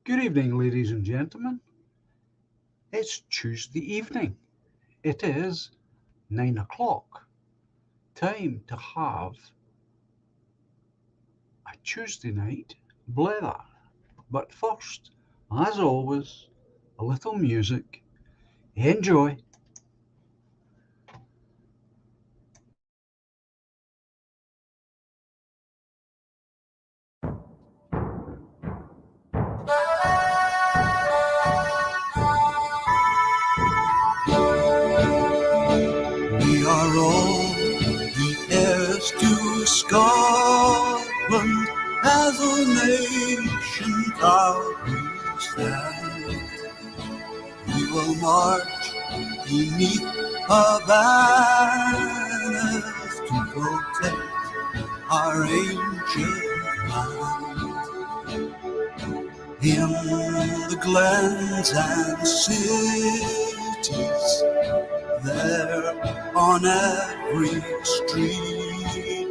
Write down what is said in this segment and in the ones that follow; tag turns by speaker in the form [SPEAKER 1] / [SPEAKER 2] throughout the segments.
[SPEAKER 1] Good evening, ladies and gentlemen. It's Tuesday evening. It is 9 o'clock. Time to have a Tuesday night blether. But first, as always, a little music. Enjoy.
[SPEAKER 2] We are all the heirs to Scotland, as a nation proudly stand. We will march beneath her banners to protect our ancient land. In the glens and cities, there on every street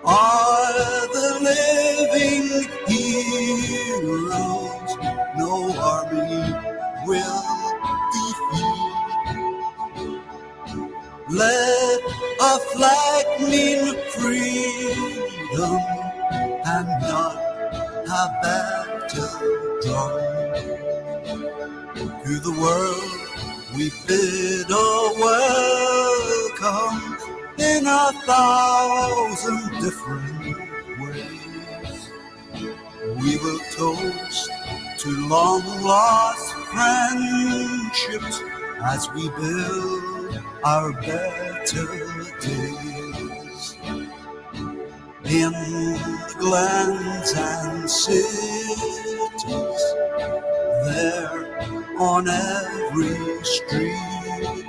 [SPEAKER 2] are the living heroes no army will defeat. Let a flag mean freedom and not a battle drum. To the world we bid a welcome in 1,000 different ways. We will toast to long lost friendships as we build our better days. In the glens and cities, there on every street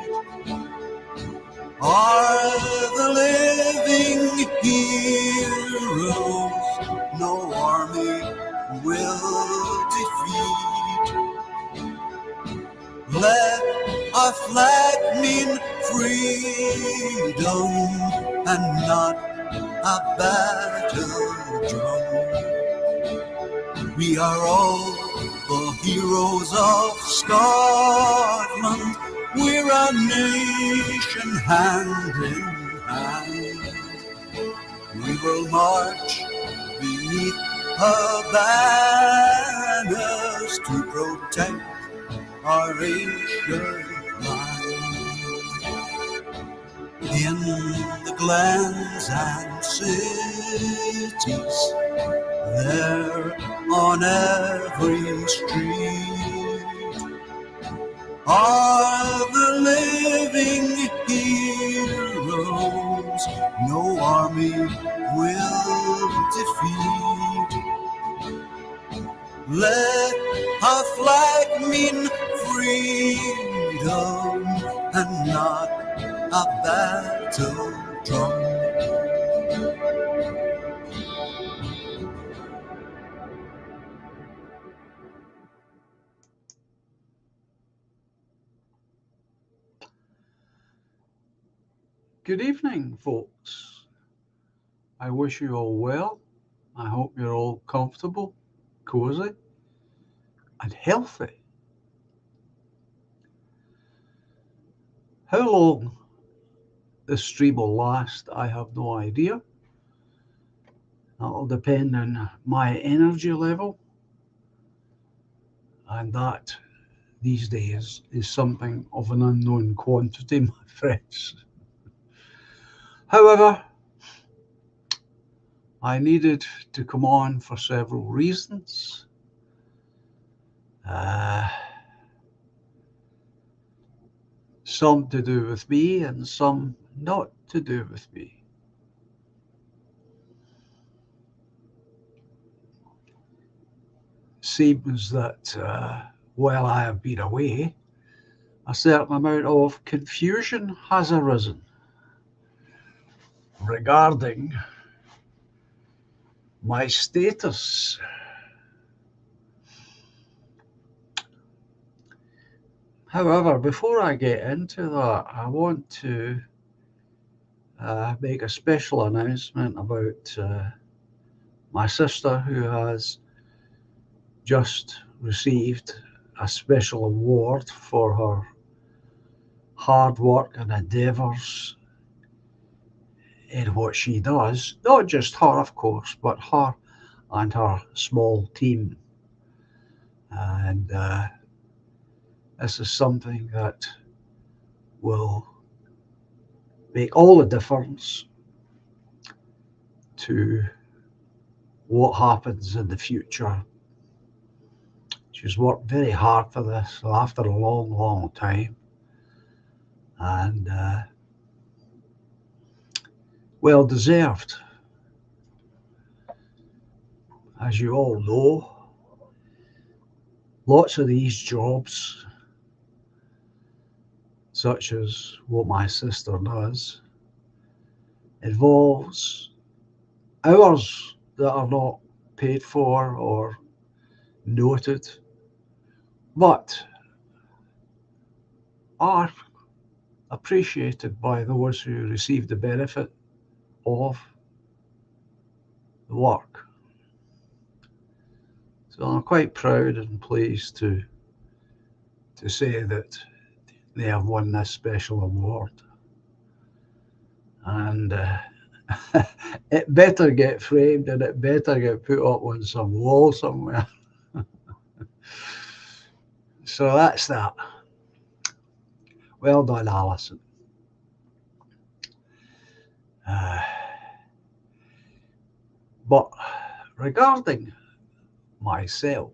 [SPEAKER 2] are the living heroes no army will defeat. Let our flag mean freedom and not a battle drum. We are all the heroes of Scotland. We're a nation hand in hand. We will march beneath her banners to protect our ancient land. In the glens and cities, there on every street are the living heroes no army will defeat. Let our flag mean freedom and not a battle drum.
[SPEAKER 1] Good evening, folks. I wish you all well. I hope you're all comfortable, cozy, and healthy. How long this stream will last, I have no idea. That'll depend on my energy level, and that these days is something of an unknown quantity, my friends. However, I needed to come on for several reasons. Some to do with me and some not to do with me. Seems that while I have been away, a certain amount of confusion has arisen regarding my status. However, before I get into that, I want to make a special announcement about my sister who has just received a special award for her hard work and endeavours in what she does. Not just her, of course, but her and her small team. And this is something that will make all the difference to what happens in the future. She's worked very hard for this after a long, long time. And well deserved. As you all know, lots of these jobs, such as what my sister does, involves hours that are not paid for or noted, but are appreciated by those who receive the benefit of the work. So I'm quite proud and pleased to say that they have won this special award. And it better get framed and it better get put up on some wall somewhere. So that's that. Well done, Alison. But regarding myself,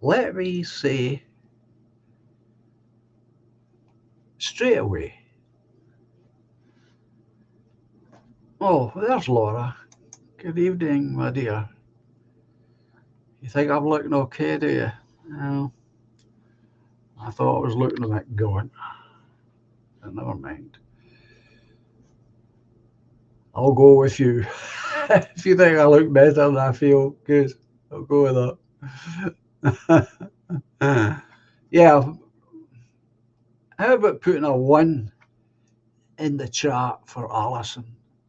[SPEAKER 1] let me say straight away. Oh, there's Laura. Good evening, my dear. You think I'm looking okay, do you? No. I thought I was looking a bit going. But never mind. I'll go with you. If you think I look better than I feel, good. I'll go with that. Yeah. How about putting a 1 in the chat for Alison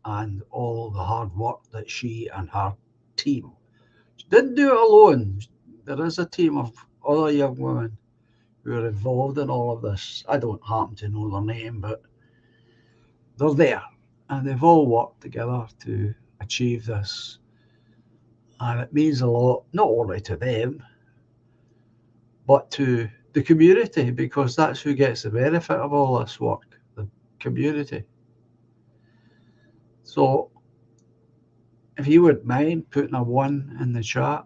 [SPEAKER 1] and all the hard work that she and her team. She didn't do it alone. There is a team of other young women who are involved in all of this. I don't happen to know their name, but they're there. And they've all worked together to achieve this. And it means a lot, not only to them, but to the community, because that's who gets the benefit of all this work, the community. So if you wouldn't mind putting a 1 in the chat.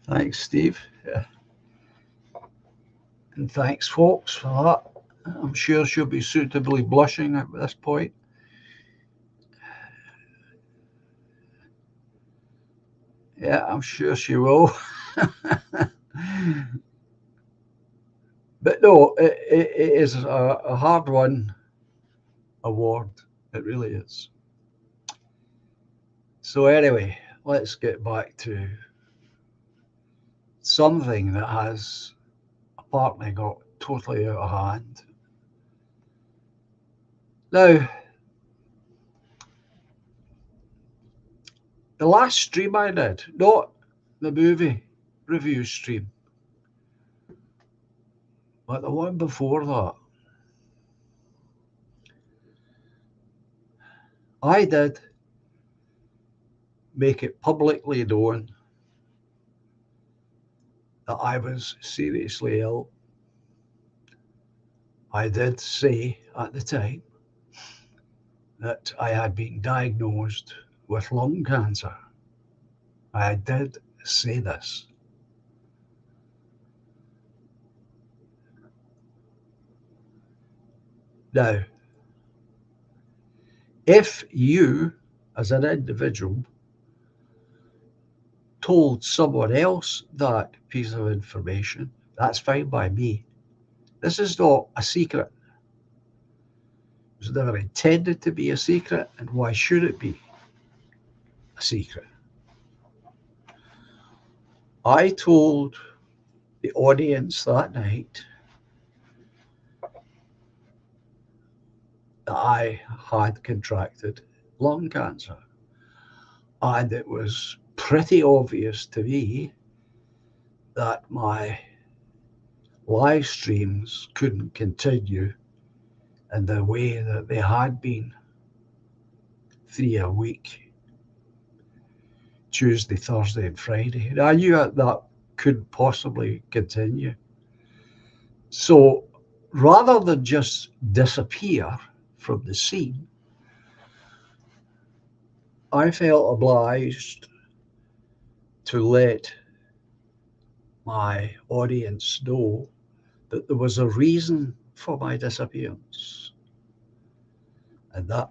[SPEAKER 1] Thanks, Steve. Yeah. And thanks, folks, for that. I'm sure she'll be suitably blushing at this point. Yeah, I'm sure she will. But no, it is a hard-won award. It really is. So anyway, let's get back to something that has apparently got totally out of hand. Now, the last stream I did, not the movie review stream, but the one before that, I did make it publicly known that I was seriously ill. I did say at the time that I had been diagnosed with lung cancer. I did say this. Now, if you, as an individual, told someone else that piece of information, that's fine by me. This is not a secret. It was never intended to be a secret, and why should it be a secret? I told the audience that night that I had contracted lung cancer. And it was pretty obvious to me that my live streams couldn't continue in the way that they had been 3 a week, Tuesday, Thursday, and Friday. And I knew that couldn't possibly continue. So rather than just disappear from the scene, I felt obliged to let my audience know that there was a reason for my disappearance. And that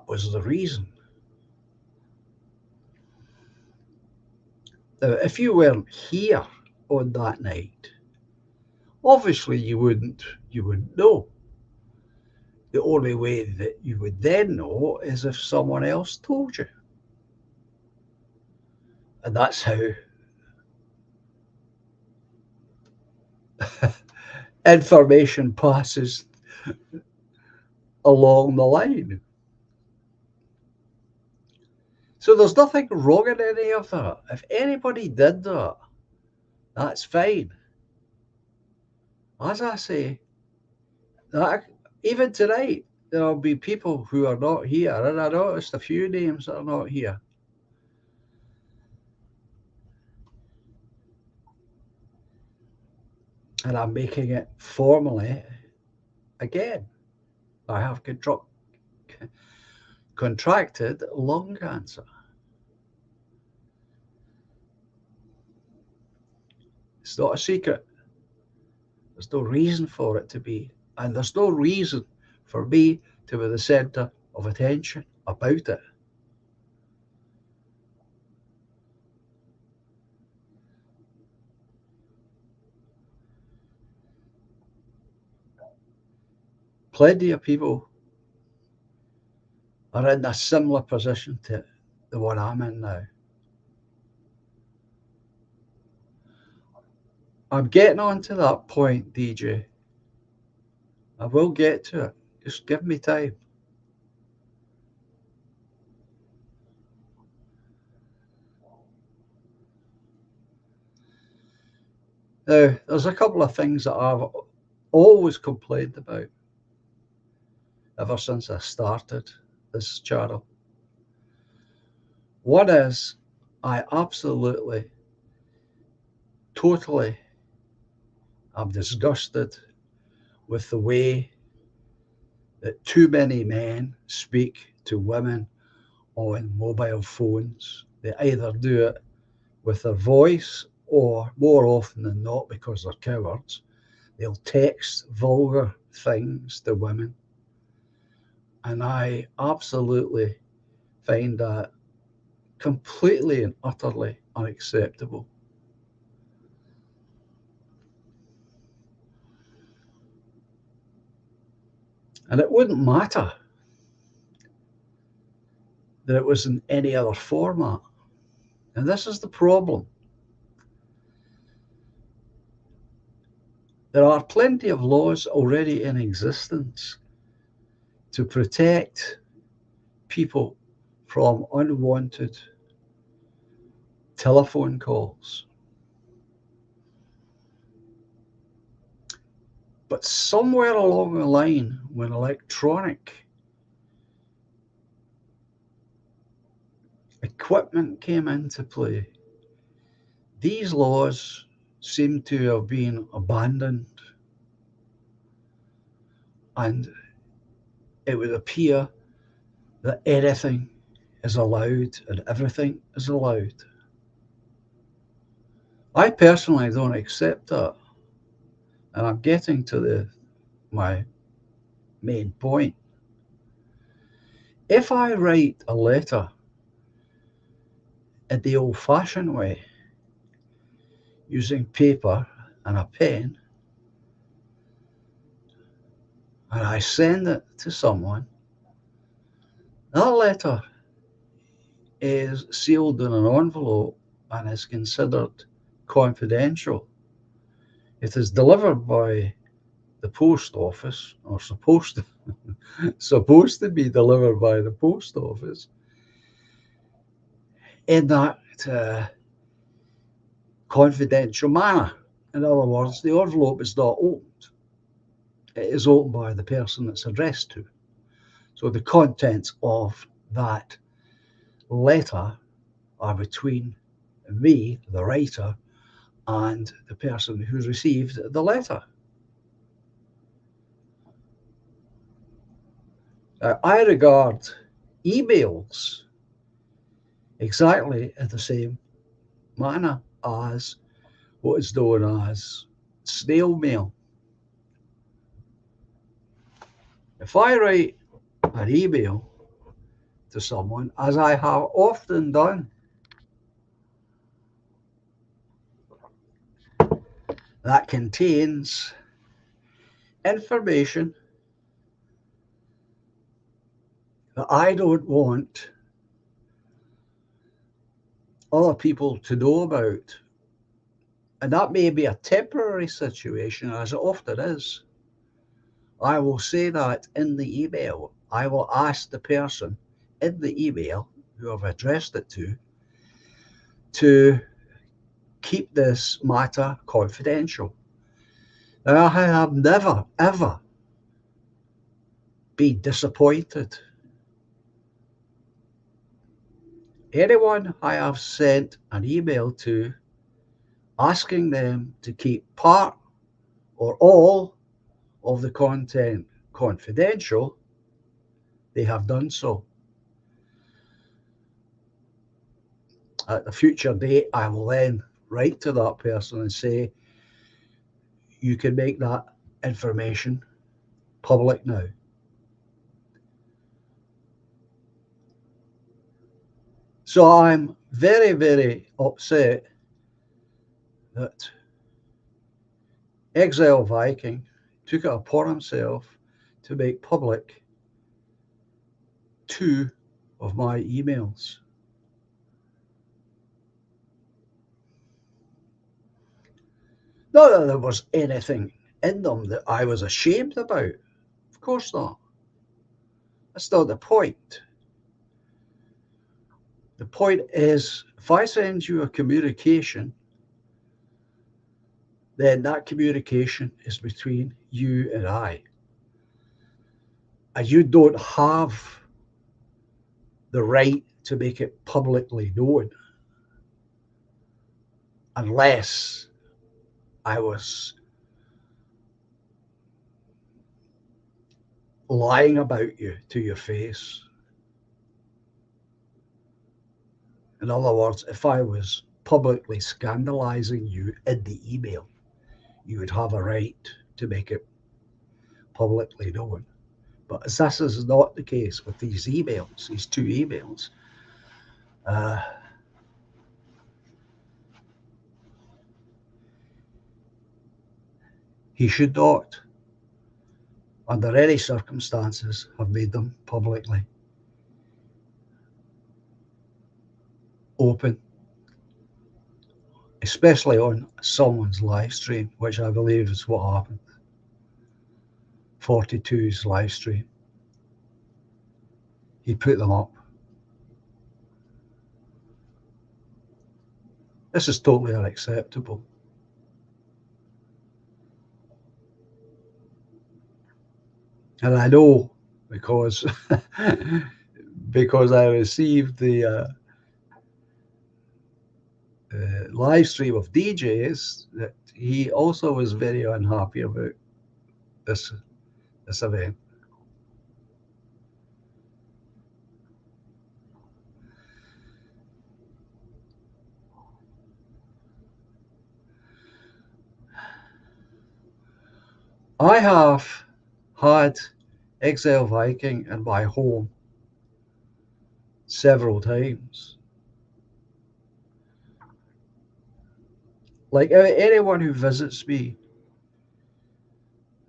[SPEAKER 1] was the reason. Now, if you weren't here on that night, obviously you wouldn't know. The only way that you would then know is if someone else told you. And that's how information passes along the line. So there's nothing wrong in any of that. If anybody did that, that's fine. As I say, that even tonight, there'll be people who are not here, and I noticed a few names that are not here. And I'm making it formally again. I have contracted lung cancer. It's not a secret. There's no reason for it to be. And there's no reason for me to be the centre of attention about it. Plenty of people are in a similar position to the one I'm in now. I'm getting on to that point, DJ. I will get to it. Just give me time. Now, there's a couple of things that I've always complained about ever since I started this channel. One is I absolutely, totally am disgusted with the way that too many men speak to women on mobile phones. They either do it with their voice or, more often than not, because they're cowards, they'll text vulgar things to women. And I absolutely find that completely and utterly unacceptable. And it wouldn't matter that it was in any other format. And this is the problem. There are plenty of laws already in existence to protect people from unwanted telephone calls. But somewhere along the line, when electronic equipment came into play, these laws seem to have been abandoned, and it would appear that anything is allowed and everything is allowed. I personally don't accept that, and I'm getting to my main point. If I write a letter in the old-fashioned way, using paper and a pen, and I send it to someone, that letter is sealed in an envelope and is considered confidential. It is delivered by the post office, or supposed to supposed to be delivered by the post office in that uh, confidential manner. In other words, the envelope is not opened. It is opened by the person it's addressed to. So the contents of that letter are between me, the writer, and the person who's received the letter. I regard emails exactly in the same manner as what is known as snail mail. If I write an email to someone, as I have often done, that contains information that I don't want other people to know about, and that may be a temporary situation, as it often is, I will say that in the email. I will ask the person in the email who I've addressed it to keep this matter confidential. Now, I have never, ever been disappointed. Anyone I have sent an email to asking them to keep part or all of the content confidential, they have done so. At a future date, I will then write to that person and say, you can make that information public now. So I'm very, very upset that Exile Viking took it upon himself to make public two of my emails. Not that there was anything in them that I was ashamed about. Of course not. That's not the point. The point is, if I send you a communication, then that communication is between you and I. And you don't have the right to make it publicly known unless I was lying about you to your face. In other words, if I was publicly scandalizing you in the email, you would have a right to make it publicly known. But as this is not the case with these emails, these two emails, uh, he should not, under any circumstances, have made them publicly open, especially on someone's live stream, which I believe is what happened. 42's live stream. He put them up. This is totally unacceptable. And I know because because I received the live stream of DJs that he also was very unhappy about this this event. I have had Exile Viking in my home several times. Like anyone who visits me,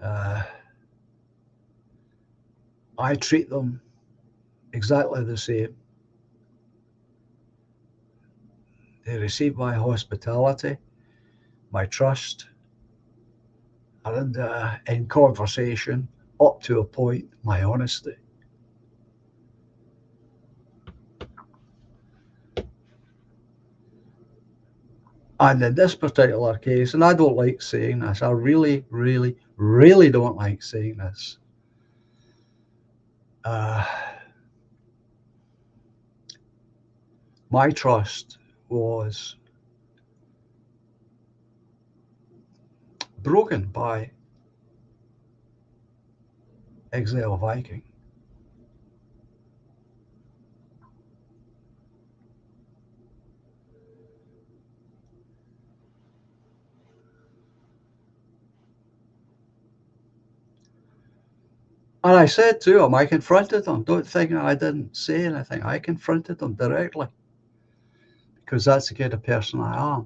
[SPEAKER 1] uh, I treat them exactly the same. They receive my hospitality, my trust, and in conversation, up to a point, my honesty. And in this particular case, and I don't like saying this, I really, really, really don't like saying this. Uh, my trust was broken by Exile Viking. And I said to him, I confronted him. Don't think I didn't say anything. I confronted him directly because that's the kind of person I am.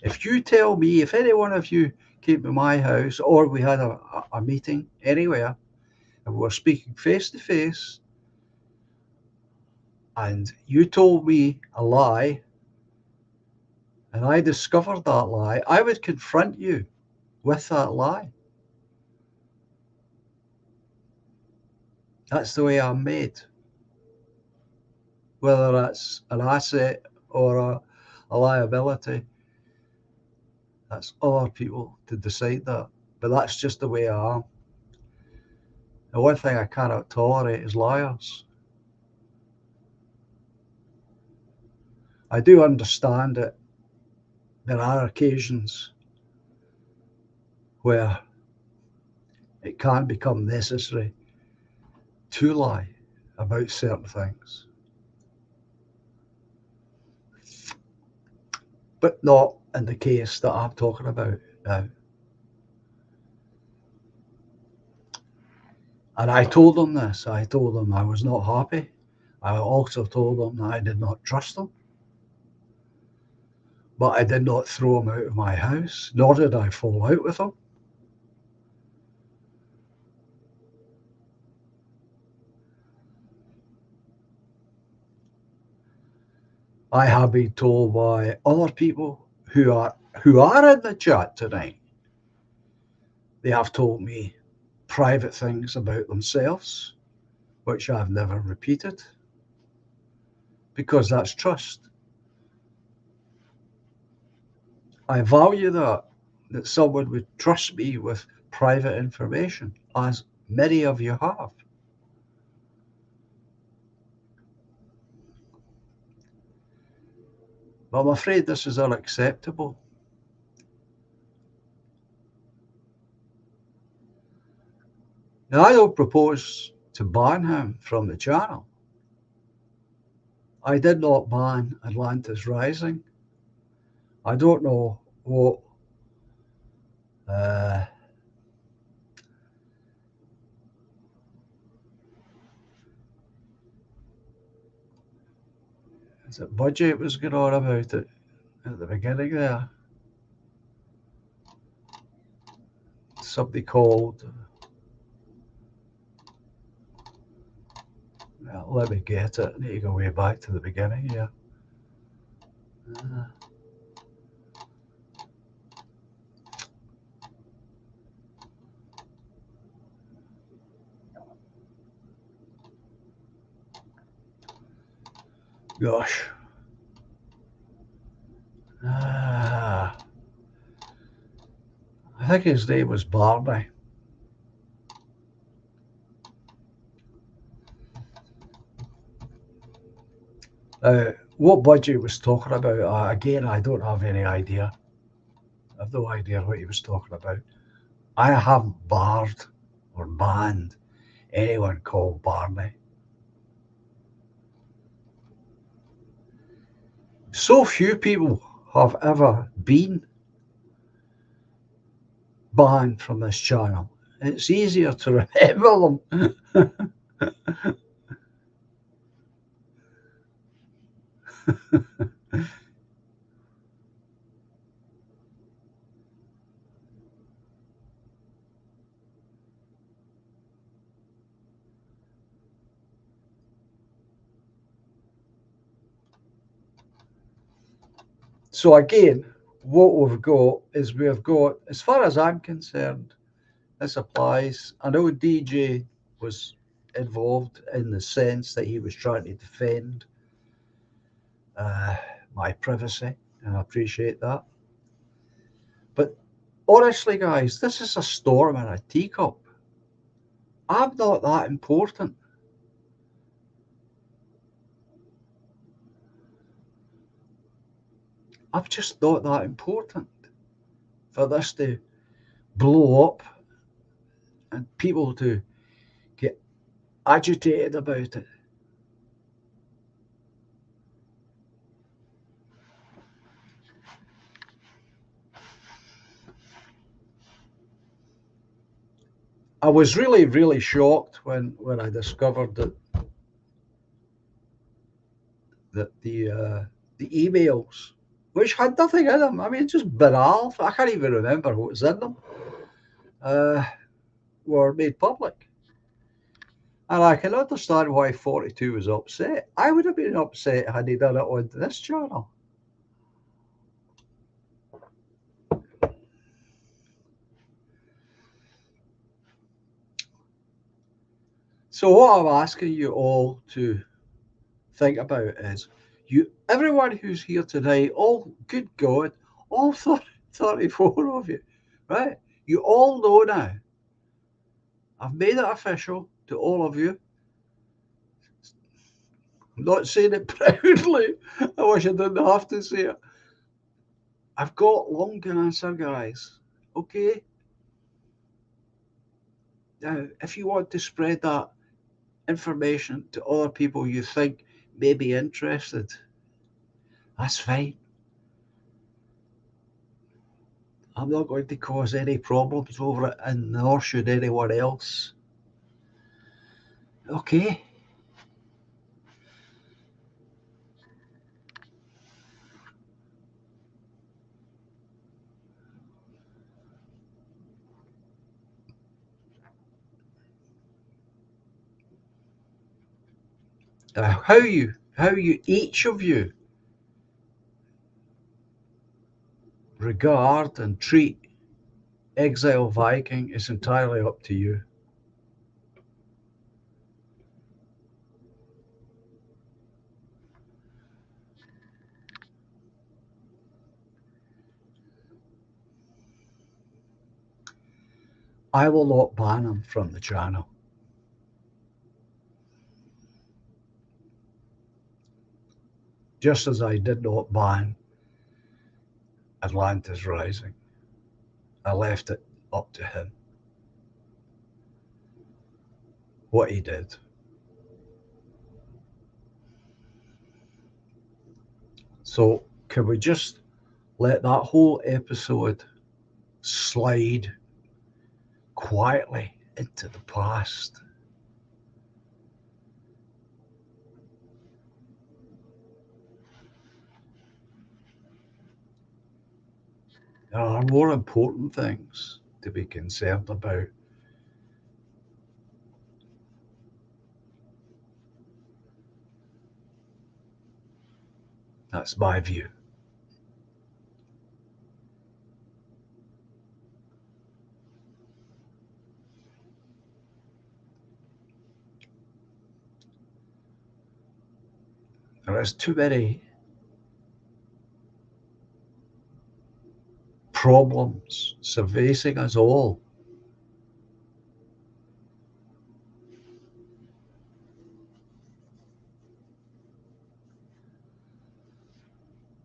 [SPEAKER 1] If you tell me, if any one of you came to my house or we had a meeting anywhere and we were speaking face to face and you told me a lie and I discovered that lie, I would confront you with that lie. That's the way I'm made. Whether that's an asset or a liability, that's other people to decide that. But that's just the way I am. The one thing I cannot tolerate is liars. I do understand that there are occasions where it can become necessary to lie about certain things, but not in the case that I'm talking about now. And I told them this. I told them I was not happy. I also told them that I did not trust them. But I did not throw them out of my house, nor did I fall out with them. I have been told by other people who are in the chat tonight. They have told me private things about themselves, which I've never repeated, because that's trust. I value that someone would trust me with private information, as many of you have. But I'm afraid this is unacceptable. Now, I don't propose to ban him from the channel. I did not ban Atlantis Rising. I don't know what is it budget was going on about it at the beginning there. Somebody called. Well, let me get it. I need to go way back to the beginning here. Gosh. I think his name was Barney. What budget he was talking about, again, I don't have any idea. I have no idea what he was talking about. I haven't barred or banned anyone called Barney. So few people have ever been banned from this channel. It's easier to remember them. So again, what we've got is as far as I'm concerned, this applies. I know DJ was involved in the sense that he was trying to defend uh, my privacy, and I appreciate that. But honestly, guys, this is a storm in a teacup. I'm not that important. I'm just not that important for this to blow up and people to get agitated about it. I was really, really shocked when I discovered that the emails, which had nothing in them, I mean, just banal. I can't even remember what was in them, uh, were made public. And I can understand why 42 was upset. I would have been upset had he done it on this channel. So what I'm asking you all to think about is everyone who's here today, all good God, all 34 of you, right? You all know now. I've made it official to all of you. I'm not saying it proudly. I wish I didn't have to say it. I've got lung cancer, guys. Okay? Now, if you want to spread that information to other people you think may be interested, that's fine. I'm not going to cause any problems over it, and nor should anyone else. Okay? How you each of you regard and treat Exile Viking is entirely up to you. I will not ban him from the channel. Just as I did not ban Atlantis Rising. I left it up to him. What he did. So can we just let that whole episode slide quietly into the past? There are more important things to be concerned about. That's my view. There is too many problems surfacing us all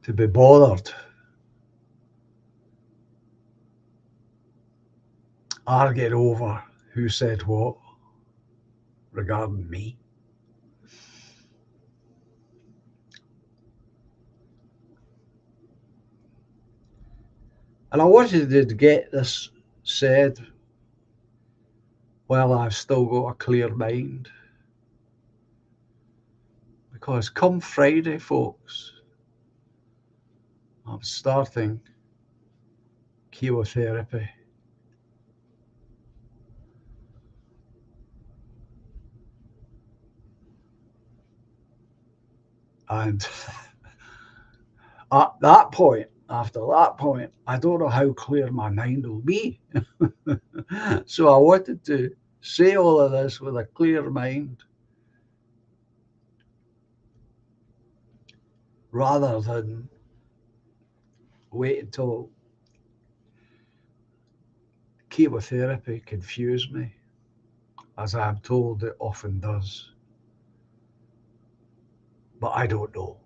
[SPEAKER 1] to be bothered arguing over who said what regarding me. And I wanted to get this said while I've still got a clear mind. Because come Friday, folks, I'm starting chemotherapy. And at that point, after that point, I don't know how clear my mind will be. So I wanted to say all of this with a clear mind rather than wait until chemotherapy confused me, as I'm told it often does. But I don't know.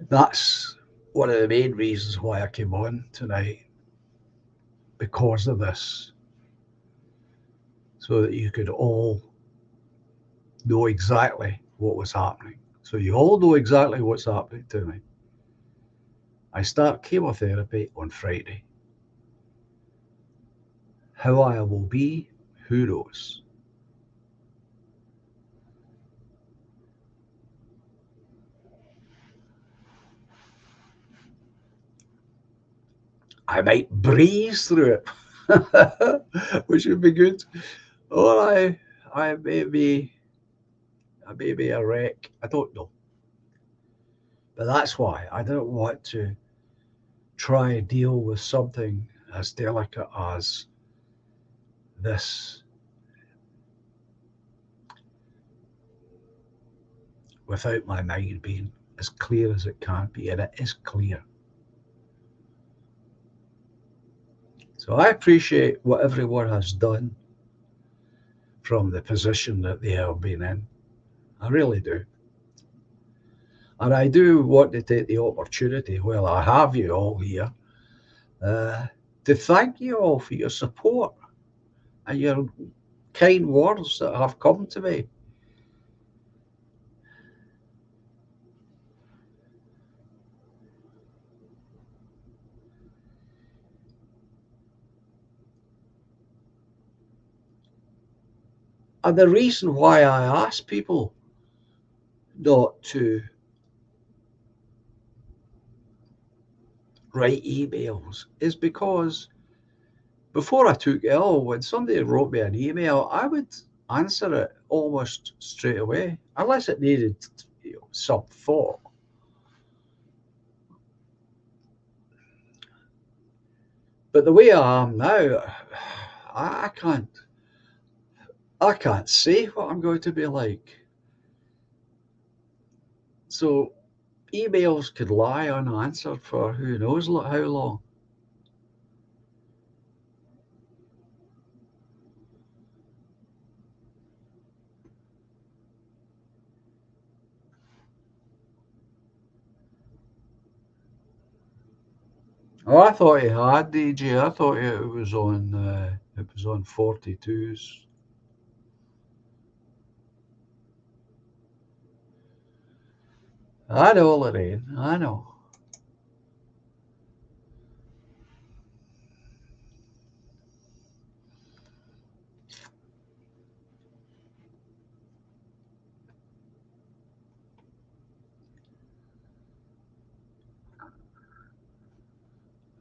[SPEAKER 1] That's one of the main reasons why I came on tonight, because of this, so that you could all know exactly what was happening. So you all know exactly what's happening to me. I start chemotherapy on Friday. How I will be, who knows? I might breeze through it, which would be good. Or I may be a wreck. I don't know. But that's why I don't want to try and deal with something as delicate as this without my mind being as clear as it can be. And it is clear. So I appreciate what everyone has done from the position that they have been in. I really do. And I do want to take the opportunity, while I have you all here, uh, to thank you all for your support and your kind words that have come to me. And the reason why I ask people not to write emails is because before I took ill, when somebody wrote me an email, I would answer it almost straight away, unless it needed some thought. But the way I am now, I can't. I can't say what I'm going to be like. So emails could lie unanswered for who knows how long. Oh, I thought he had DJ. I thought it was on 42s. I know, Lorraine. I know.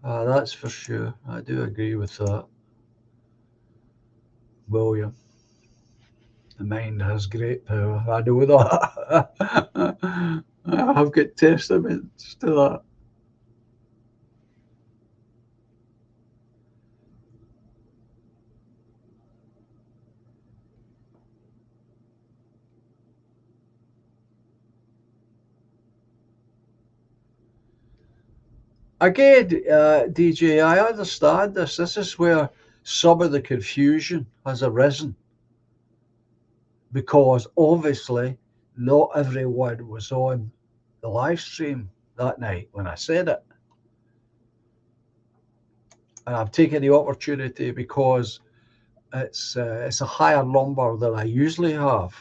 [SPEAKER 1] That's for sure. I do agree with that, William. The mind has great power. I know that. I've got testaments to that. Again, DJ, I understand this. This is where some of the confusion has arisen because obviously not everyone was on the live stream that night when I said it. And I'm taking the opportunity because it's a higher number than I usually have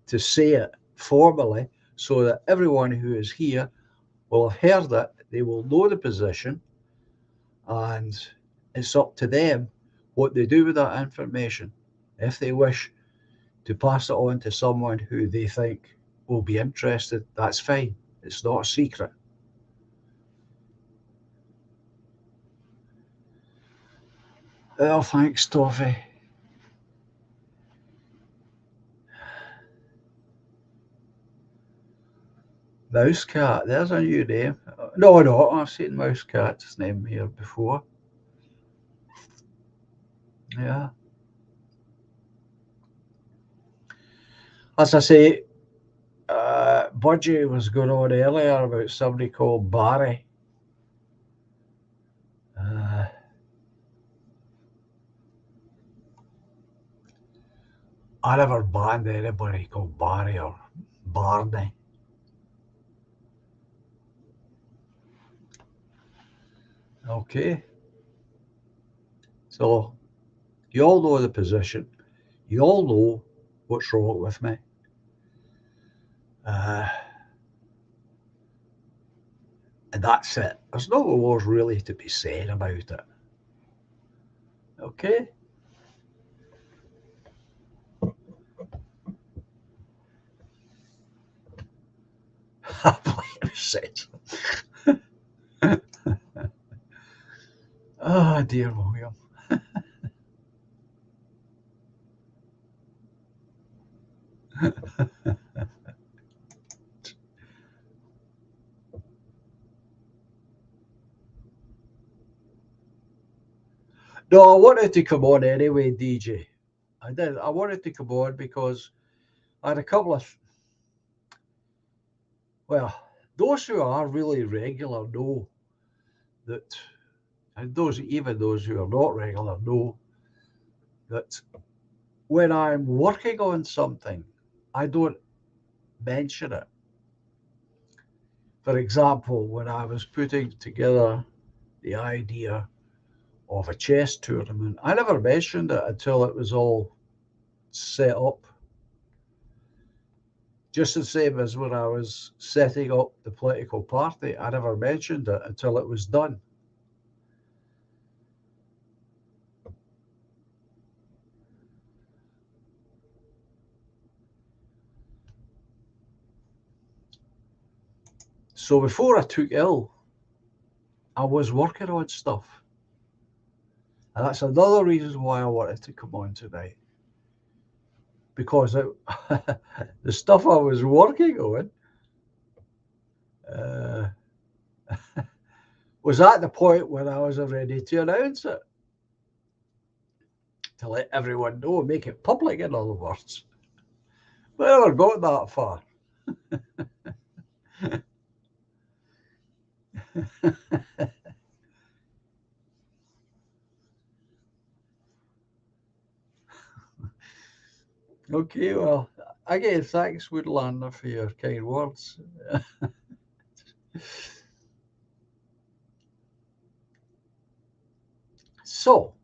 [SPEAKER 1] to say it formally so that everyone who is here will have heard it, they will know the position, and it's up to them what they do with that information. If they wish to pass it on to someone who they think will be interested, that's fine. It's not a secret. Oh, thanks, Toffee. Mouse Cat, there's a new name. No, I've seen mouse cat's name here before. Yeah. As I say, Budgie was going on earlier about somebody called Barry. Uh, I never banned anybody called Barry or Barney. Okay. So you all know the position. You all know what's wrong with me. Uh, and that's it. There's no more really to be said about it. Okay? I believe it. Oh, dear William. No, I wanted to come on anyway, DJ. I did. I wanted to come on because I had a couple of, well, those who are really regular know that, and those who are not regular know that when I'm working on something, I don't mention it. For example, when I was putting together the idea of a chess tournament, I never mentioned it until it was all set up. Just the same as when I was setting up the political party, I never mentioned it until it was done. So before I took ill, I was working on stuff. And that's another reason why I wanted to come on tonight. Because the stuff I was working on uh, was at the point when I was ready to announce it, to let everyone know, make it public, in other words. But I never got that far. Okay, well, again, thanks, Woodlander, for your kind words. So,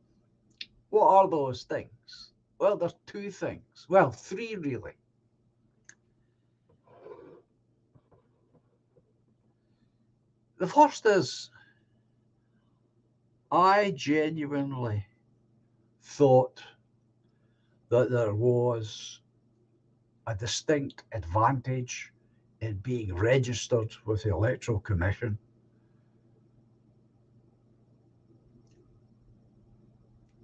[SPEAKER 1] what are those things? Well, there's two things. Well, three really. The first is I genuinely thought that there was a distinct advantage in being registered with the Electoral Commission.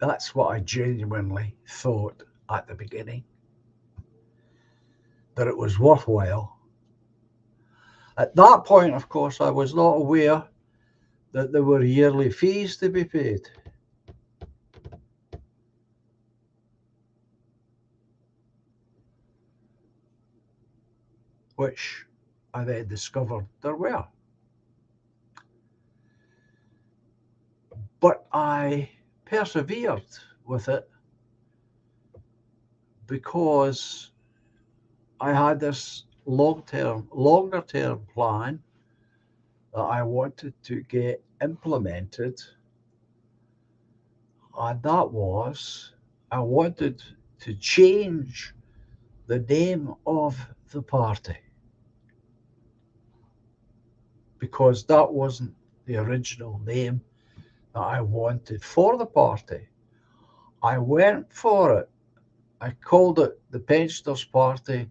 [SPEAKER 1] That's what I genuinely thought at the beginning, that it was worthwhile. At that point, of course, I was not aware that there were yearly fees to be paid, which I then discovered there were. But I persevered with it because I had this longer term plan that I wanted to get implemented. And that was, I wanted to change the name of the party because that wasn't the original name that I wanted for the party. I went for it. I called it the Pensioners Party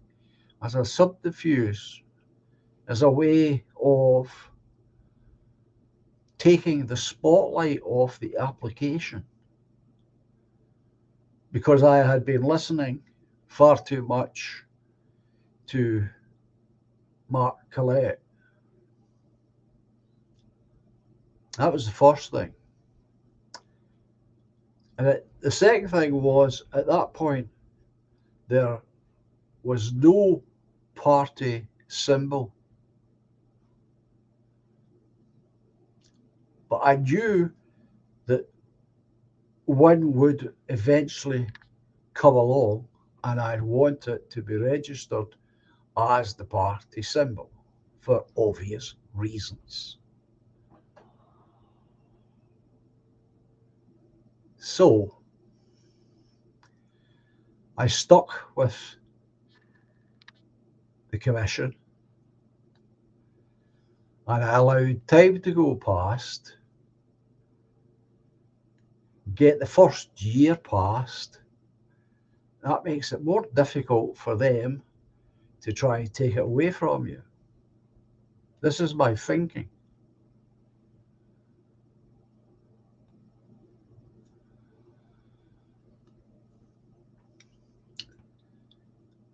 [SPEAKER 1] as a subterfuge, as a way of taking the spotlight off the application, because I had been listening far too much to Mark Collette. That was the first thing. And the second thing was, at that point, there was no party symbol. But I knew that one would eventually come along and I'd want it to be registered as the party symbol for obvious reasons. So I stuck with the commission and I allowed time to go past, get the first year past. That makes it more difficult for them to try and take it away from you. This is my thinking.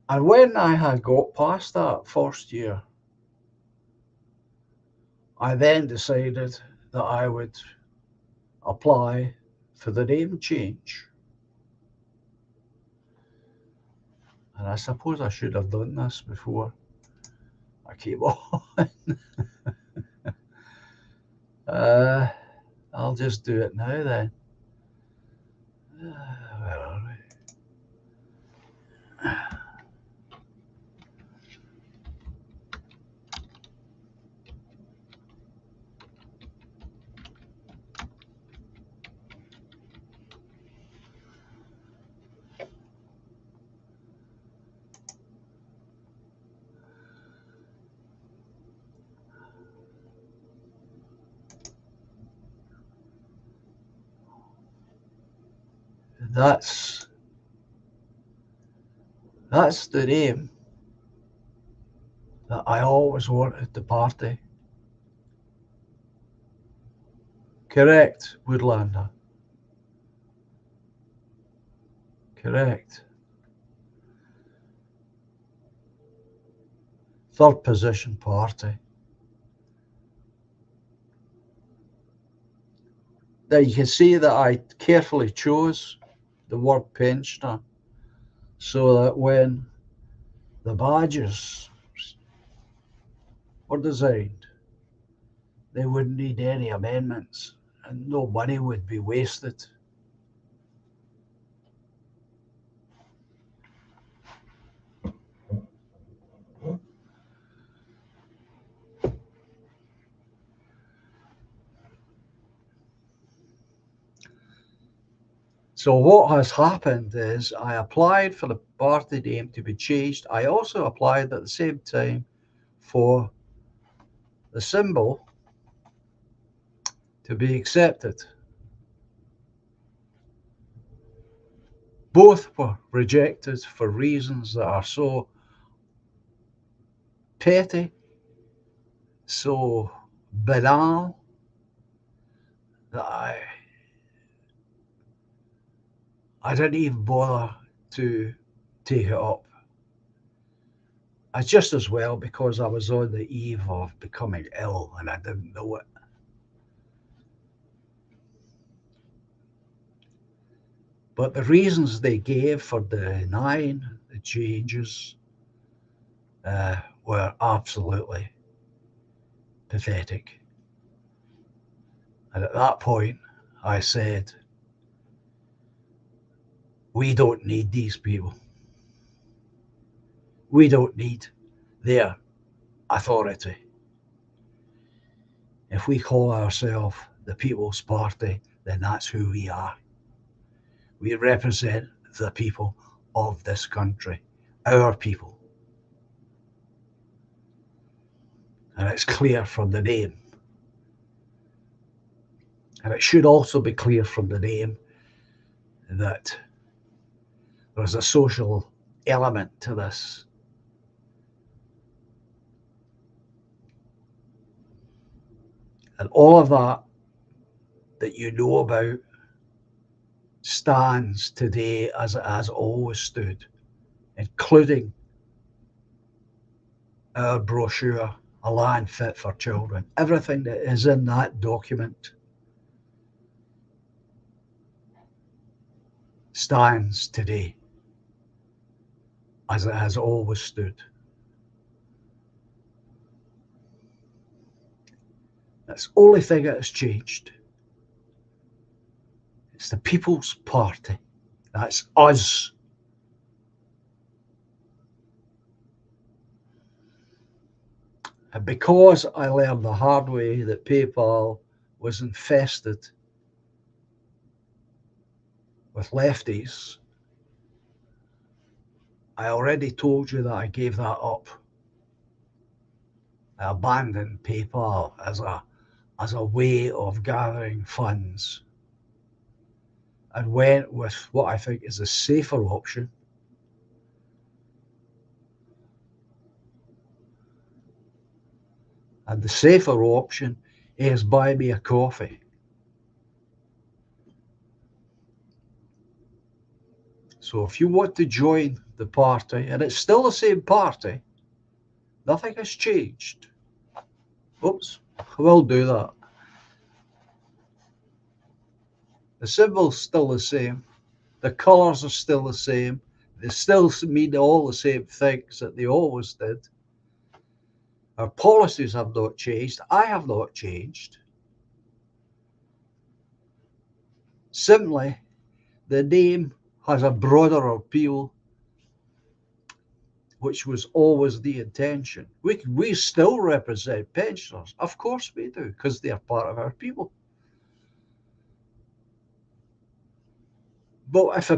[SPEAKER 1] And when I had got past that first year, I then decided that I would apply for the name change. And I suppose I should have done this before I came on. I'll just do it now then. Where are we? That's the name that I always wanted the party. Correct, Woodlander. Correct. Third position party. Now you can see that I carefully chose the word pensioner so that when the badges were designed, they wouldn't need any amendments and no money would be wasted. So what has happened is I applied for the party name to be changed. I also applied at the same time for the symbol to be accepted. Both were rejected for reasons that are so petty, so banal, that I didn't even bother to take it up. I just as well because I was on the eve of becoming ill and I didn't know it. But the reasons they gave for denying the changes were absolutely pathetic. And at that point, I said, we don't need these people. We don't need their authority. If we call ourselves the People's Party, then that's who we are. We represent the people of this country, our people. And it's clear from the name. And it should also be clear from the name that there's a social element to this. And all of that you know about stands today as it has always stood, including our brochure, A Land Fit for Children. Everything that is in that document stands today as it has always stood. That's the only thing that has changed. It's the People's Party. That's us. And because I learned the hard way that PayPal was infested with lefties, I already told you that I gave that up. I abandoned PayPal as a way of gathering funds and went with what I think is a safer option. And the safer option is buy me a coffee. So if you want to join the party, and it's still the same party, nothing has changed. Oops, I will do that. The symbol's still the same. The colours are still the same. They still mean all the same things that they always did. Our policies have not changed. I have not changed. Simply, the name has a broader appeal, which was always the intention. We still represent pensioners. Of course we do, because they are part of our people. But if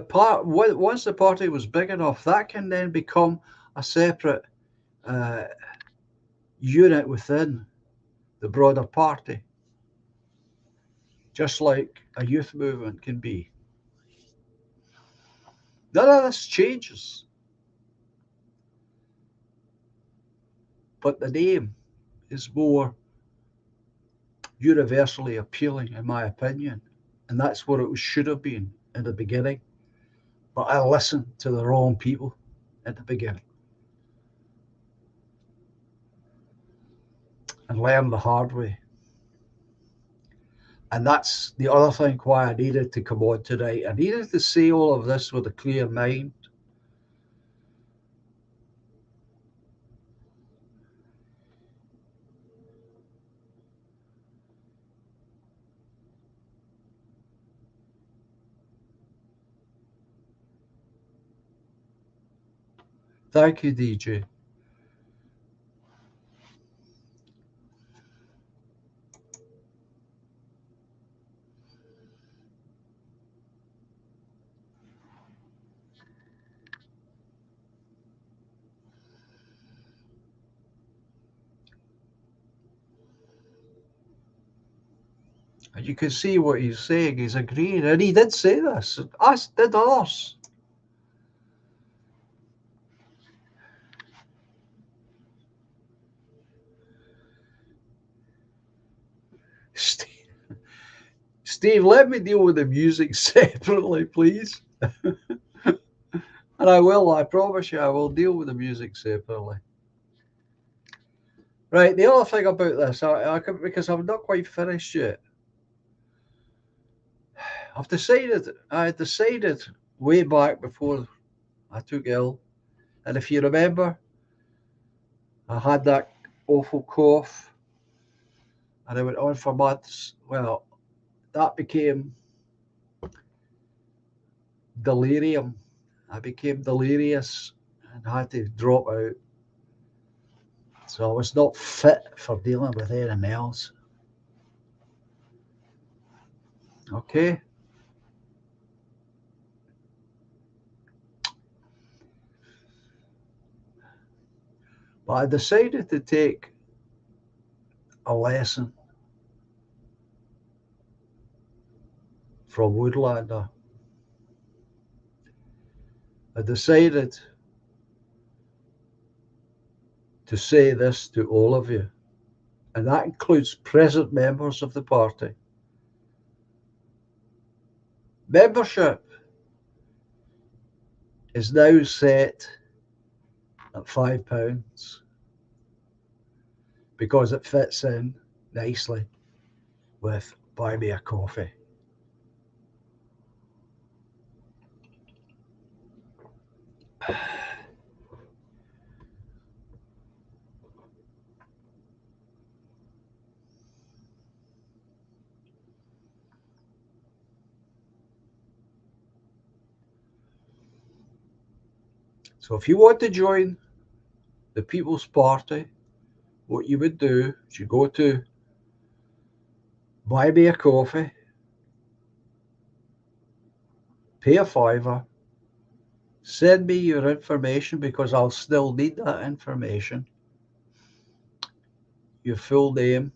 [SPEAKER 1] once the party was big enough, that can then become a separate unit within the broader party, just like a youth movement can be. None of this changes, but the name is more universally appealing, in my opinion, and that's what it should have been in the beginning. But I listened to the wrong people at the beginning and learned the hard way. And that's the other thing why I needed to come on tonight. I needed to say all of this with a clear mind. Thank you, DJ. And you can see what he's saying. He's agreeing. And he did say this, as did others. Steve, let me deal with the music separately, please. And I will, I promise you, I will deal with the music separately. Right, the other thing about this, because I'm not quite finished yet, I decided way back before I took ill, and if you remember, I had that awful cough, and it went on for months. Well, that became delirium. I became delirious and had to drop out. So I was not fit for dealing with anything else. Okay. But I decided to take a lesson from Woodlander. I decided to say this to all of you, and that includes present members of the party. Membership is now set at £5 because it fits in nicely with buy me a coffee. So if you want to join the People's Party, what you would do is you go to buy me a coffee, pay a fiver, send me your information because I'll still need that information, your full name,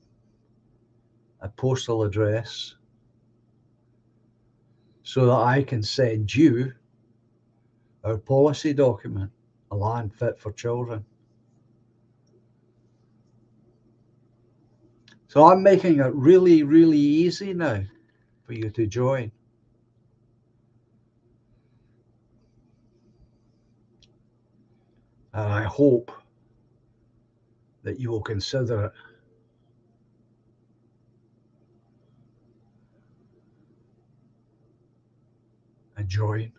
[SPEAKER 1] a postal address, so that I can send you our policy document, a land fit for children. So I'm making it really, really easy now for you to join. And I hope that you will consider it and join.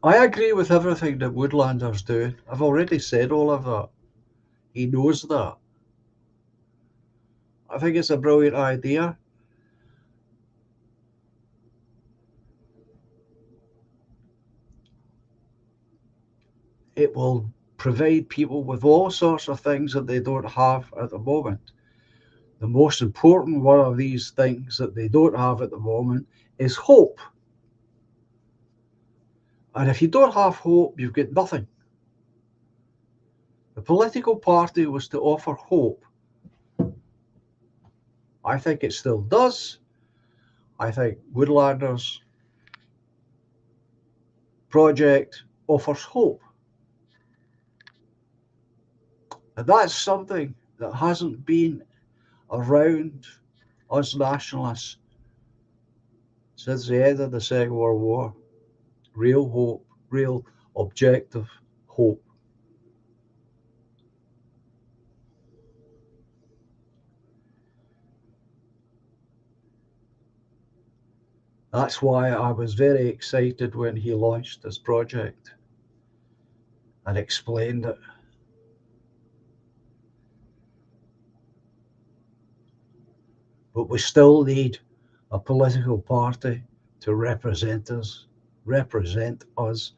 [SPEAKER 1] I agree with everything that Woodlander's doing. I've already said all of that. He knows that. I think it's a brilliant idea. It will provide people with all sorts of things that they don't have at the moment. The most important one of these things that they don't have at the moment is hope. And if you don't have hope, you've got nothing. The political party was to offer hope. I think it still does. I think Woodlander's project offers hope. And that's something that hasn't been around us nationalists since the end of the Second World War. Real hope, real objective hope. That's why I was very excited when he launched this project and explained it. But we still need a political party to represent us,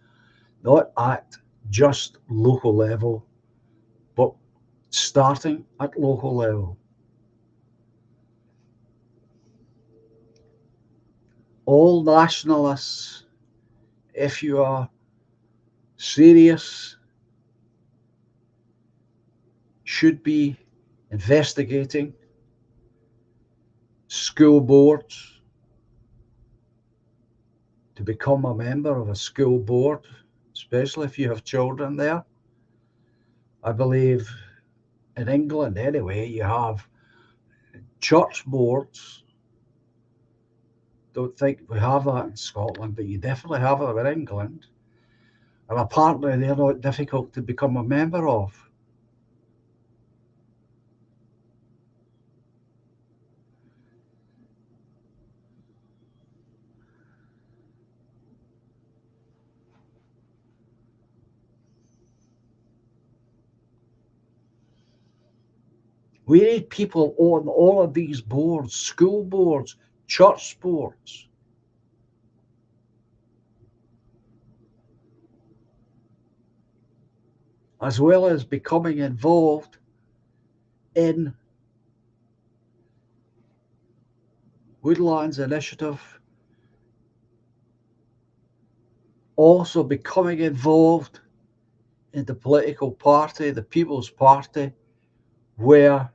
[SPEAKER 1] not at just local level, but starting at local level. All nationalists, if you are serious, should be investigating school boards to become a member of a school board, especially if you have children there. I believe in England, anyway, you have church boards. Don't think we have that in Scotland, but you definitely have it in England. And apparently, they're not difficult to become a member of. We need people on all of these boards, school boards, church boards. As well as becoming involved in Woodlands Initiative, also becoming involved in the political party, the People's Party, where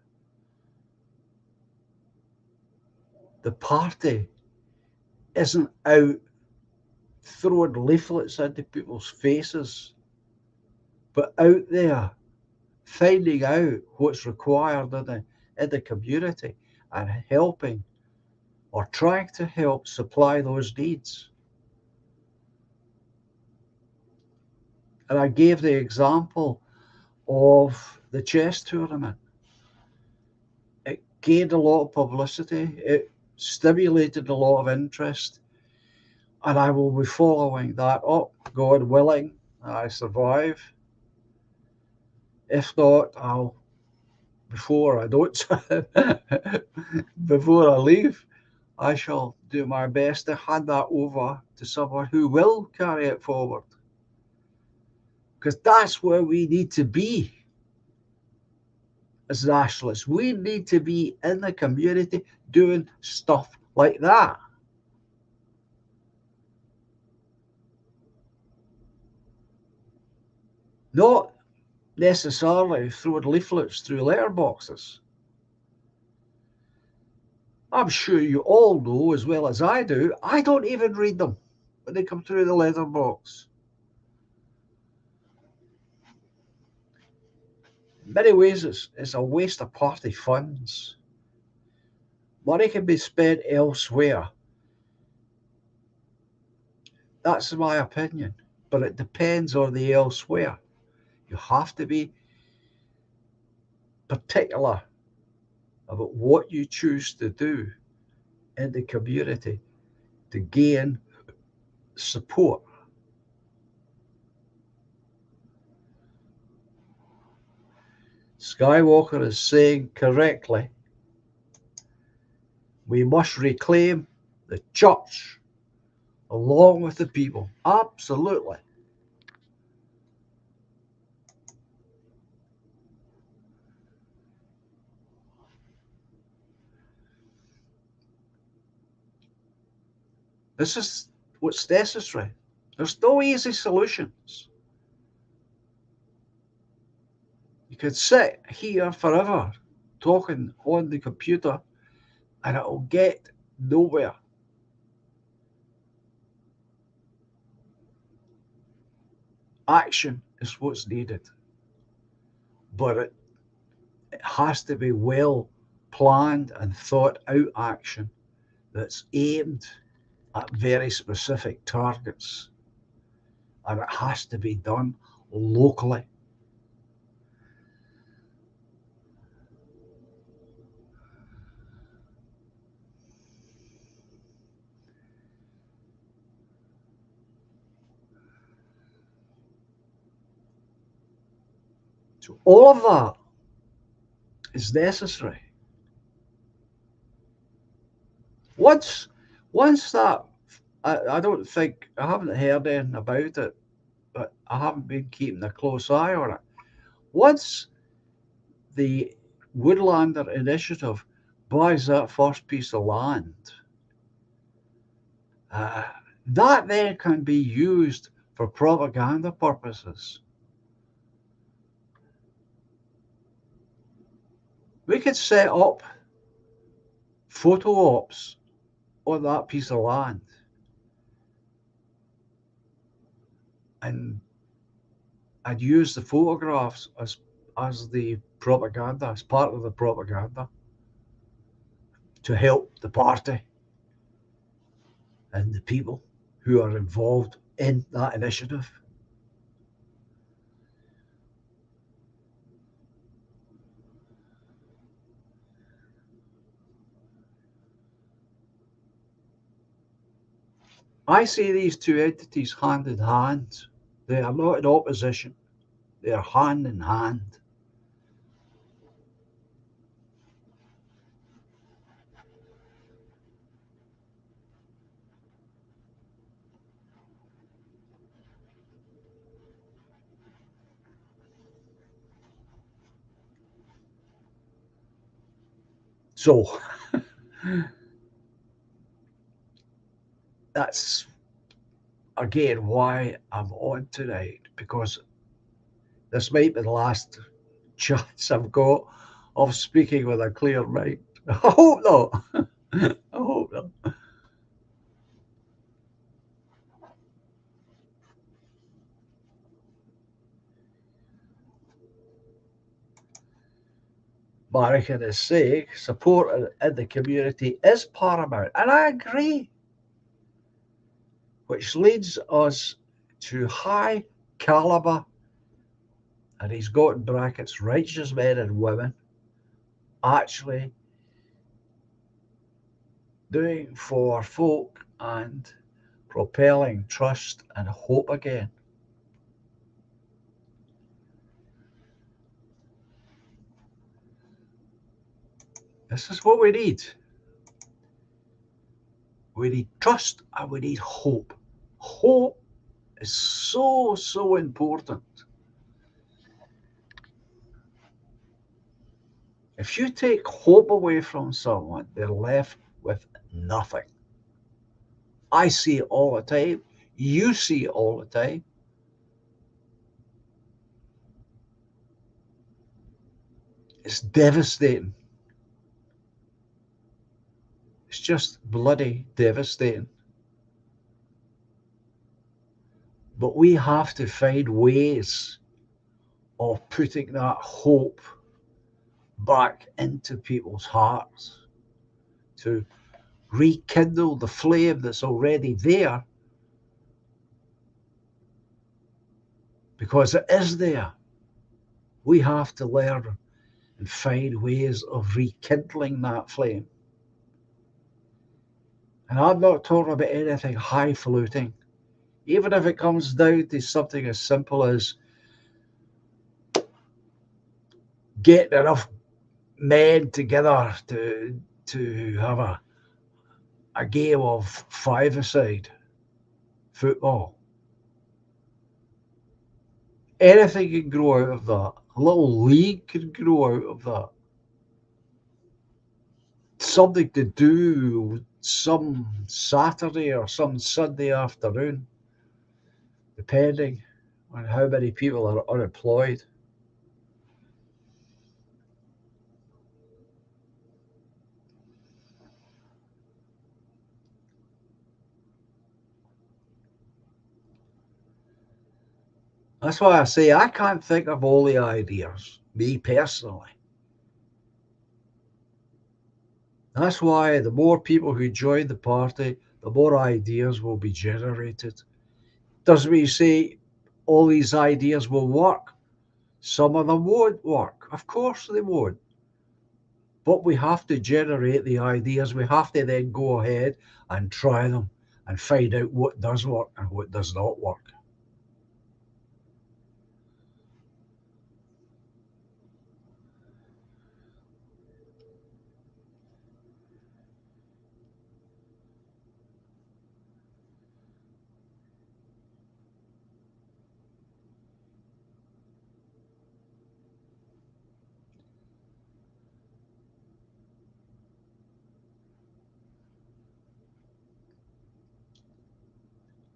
[SPEAKER 1] the party isn't out throwing leaflets into people's faces, but out there finding out what's required in the community and helping or trying to help supply those needs. And I gave the example of the chess tournament. It gained a lot of publicity, it stimulated a lot of interest. And I will be following that up, God willing, I survive. If not, I'll, before I don't, before I leave, I shall do my best to hand that over to someone who will carry it forward. Because that's where we need to be as nationalists. We need to be in the community doing stuff like that. Not necessarily throwing leaflets through letterboxes. I'm sure you all know as well as I do, I don't even read them when they come through the letterbox. In many ways, it's a waste of party funds. Money can be spent elsewhere. That's my opinion. But it depends on the elsewhere. You have to be particular about what you choose to do in the community to gain support. Skywalker is saying correctly, we must reclaim the church along with the people. Absolutely. This is what's necessary. There's no easy solutions. You could sit here forever talking on the computer and it'll get nowhere. Action is what's needed, but it has to be well planned and thought out action that's aimed at very specific targets, and it has to be done locally. So all of that is necessary. Once, once that, I don't think I haven't heard anything about it, but I haven't been keeping a close eye on it. Once the Woodlander Initiative buys that first piece of land, uh, that then can be used for propaganda purposes. We could set up photo ops on that piece of land and use the photographs as the propaganda, as part of the propaganda to help the party and the people who are involved in that initiative. I see these two entities hand in hand. They are not in opposition, they are hand in hand. So that's again why I'm on tonight, because this might be the last chance I've got of speaking with a clear mind. I hope not. I hope not. Marican is saying support in the community is paramount, and I agree, which leads us to high caliber, and he's got in brackets, righteous men and women actually doing for folk and propelling trust and hope again. This is what we need. We need trust and we need hope. Hope is so, so important. If you take hope away from someone, they're left with nothing. I see it all the time. You see it all the time. It's devastating. It's just bloody devastating. But we have to find ways of putting that hope back into people's hearts to rekindle the flame that's already there, because it is there. We have to learn and find ways of rekindling that flame. And I'm not talking about anything highfalutin. Even if it comes down to something as simple as getting enough men together to have a game of five-a-side football. Anything can grow out of that. A little league can grow out of that. Something to do some Saturday or some Sunday afternoon, depending on how many people are unemployed. That's why I say I can't think of all the ideas, me personally. That's why the more people who join the party, the more ideas will be generated. Doesn't mean say all these ideas will work. Some of them won't work. Of course they won't. But we have to generate the ideas. We have to then go ahead and try them and find out what does work and what does not work.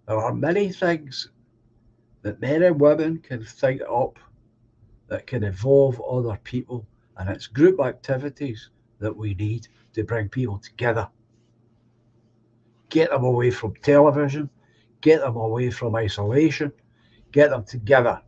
[SPEAKER 1] There are many things that men and women can think up that can involve other people, and it's group activities that we need to bring people together. Get them away from television, get them away from isolation, get them together.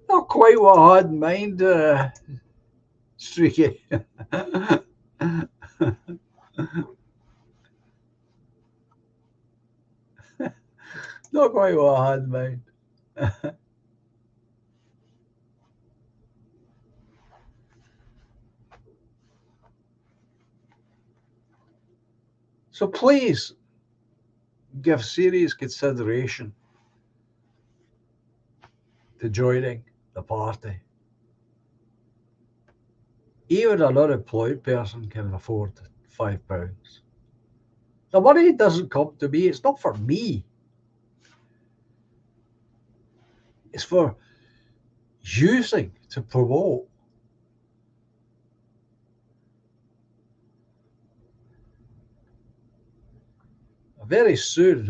[SPEAKER 1] Not quite what I had in mind, Streaky. Not quite what I had in mind. So please give serious consideration to joining the party. Even an unemployed person can afford £5. The money doesn't come to me, it's not for me, it's for using to promote. Very soon,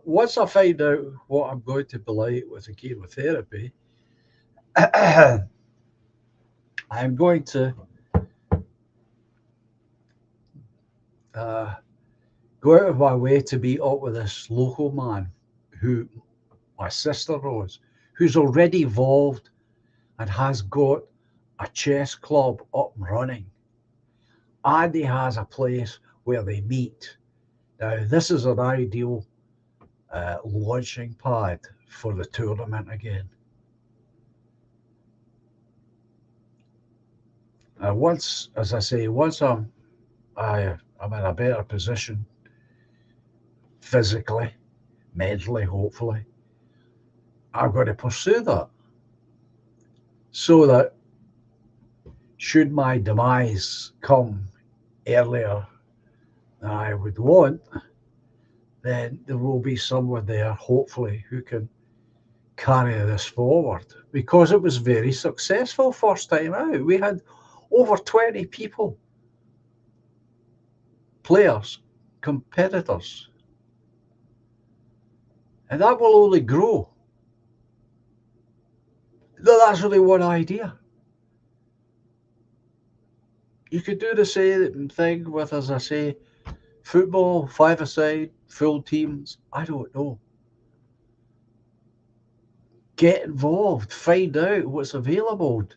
[SPEAKER 1] once I find out what I'm going to be like with the chemotherapy, I'm going to uh, go out of my way to meet up with this local man who my sister knows, who's already involved and has got a chess club up and running. And he has a place where they meet. Now, this is an ideal launching pad for the tournament again. Once, as I say, once I'm in a better position physically, mentally, hopefully, I'm going to pursue that so that should my demise come earlier than I would want, then there will be someone there, hopefully, who can carry this forward because it was very successful first time out. We had over 20 people, players, competitors, and that will only grow. That's only one idea. You could do the same thing with, as I say, football, five-a-side, full teams. I don't know. Get involved, find out what's available.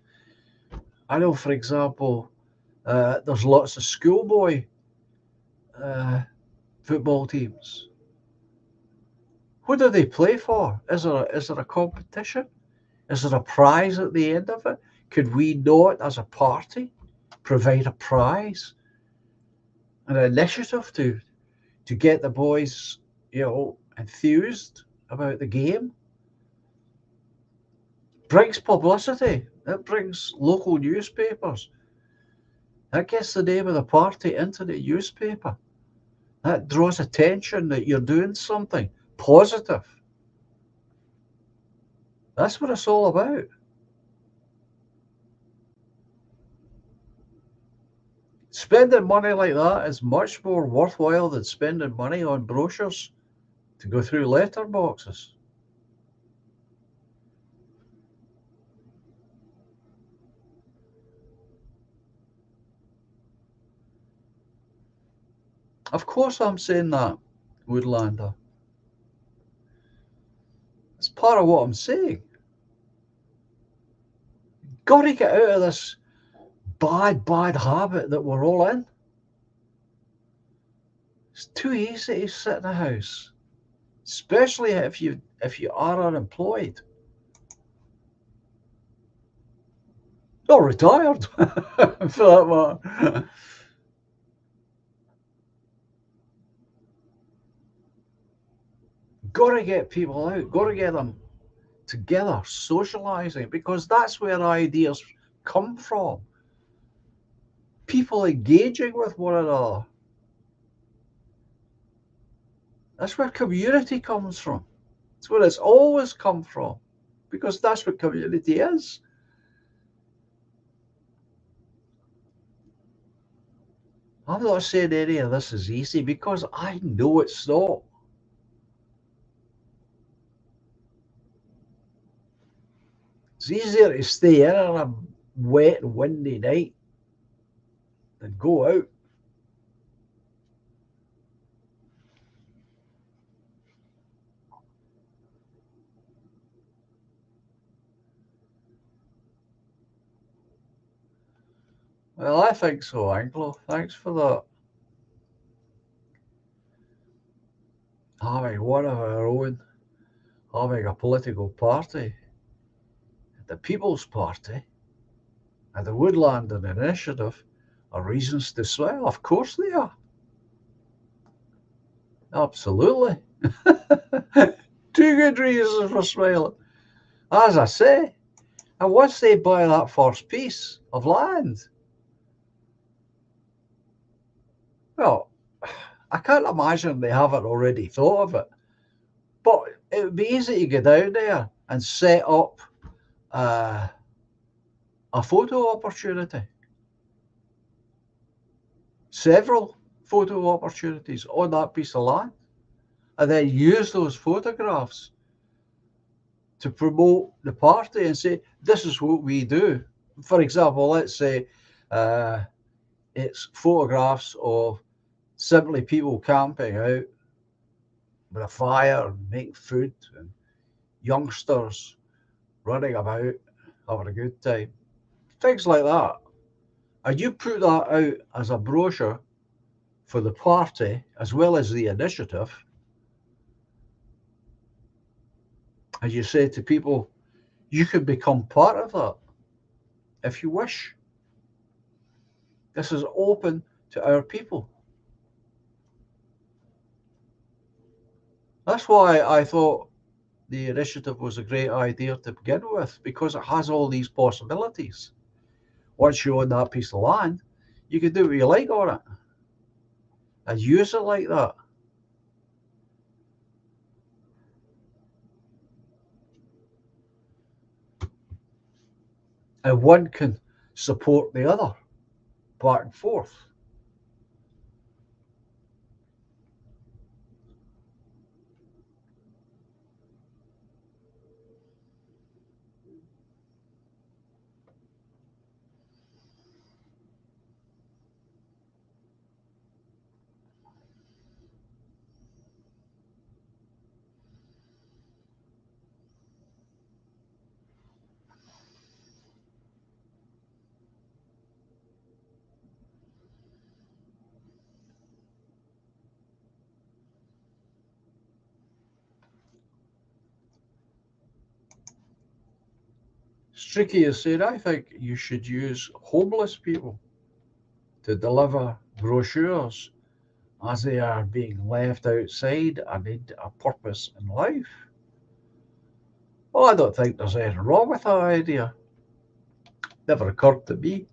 [SPEAKER 1] I know, for example, there's lots of schoolboy uh, football teams. What do they play for? Is there a competition? Is there a prize at the end of it? Could we not, as a party, provide a prize, an initiative to get the boys, enthused about the game? Brings publicity. It brings local newspapers. That gets the name of the party into the newspaper. That draws attention that you're doing something positive. That's what it's all about. Spending money like that is much more worthwhile than spending money on brochures to go through letter boxes. Of course, I'm saying that, Woodlander. It's part of what I'm saying. Got to get out of this bad habit that we're all in. It's too easy to sit in a house, especially if you are unemployed or retired, for that matter. Got to get people out. Got to get them together, socialising, because that's where ideas come from. People engaging with one another. That's where community comes from. It's where it's always come from, because that's what community is. I'm not saying any of this is easy because I know it's not. It's easier to stay in on a wet and windy night than go out. Well, I think so, Anglo. Thanks for that. Having one of our own, having a political party, the People's Party, and the Woodland Initiative are reasons to smile. Of course they are. Absolutely. Two good reasons for smiling. As I say, and once they buy that first piece of land, well, I can't imagine they haven't already thought of it. But it would be easy to get down there and set up uh, a photo opportunity, several photo opportunities on that piece of land, and then use those photographs to promote the party and say, this is what we do. For example, let's say uh, it's photographs of simply people camping out with a fire and making food and youngsters running about having a good time. Things like that. And you put that out as a brochure for the party as well as the initiative, and you say to people, you can become part of that if you wish. This is open to our people. That's why I thought the initiative was a great idea to begin with, because it has all these possibilities. Once you own that piece of land, you can do what you like on it and use it like that. And one can support the other back and forth. Streaky has said, I think you should use homeless people to deliver brochures as they are being left outside and need a purpose in life. Well, I don't think there's anything wrong with that idea. Never occurred to me.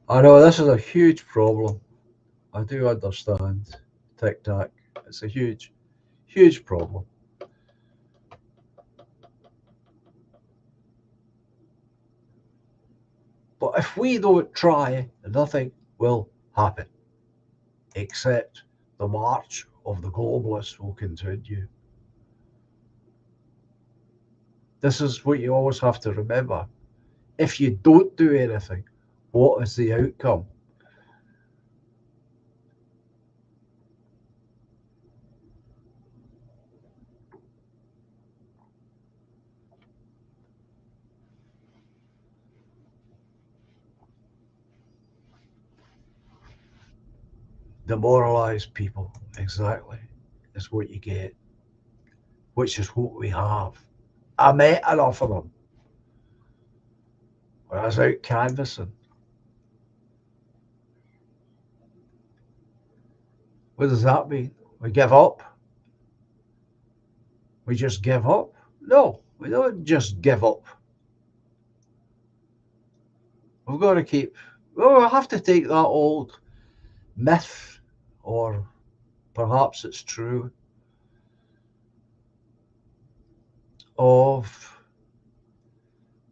[SPEAKER 1] I know this is a huge problem. I do understand Tic Tac. It's a huge, huge problem. But if we don't try, nothing will happen, except the march of the globalists will continue. This is what you always have to remember. If you don't do anything, what is the outcome? Demoralized people, exactly, is what you get, which is what we have. I met enough of them when I was out canvassing. What does that mean? We give up? We just give up? No, we don't just give up. We've got to keep, well, we have to take that old myth, or perhaps it's true, of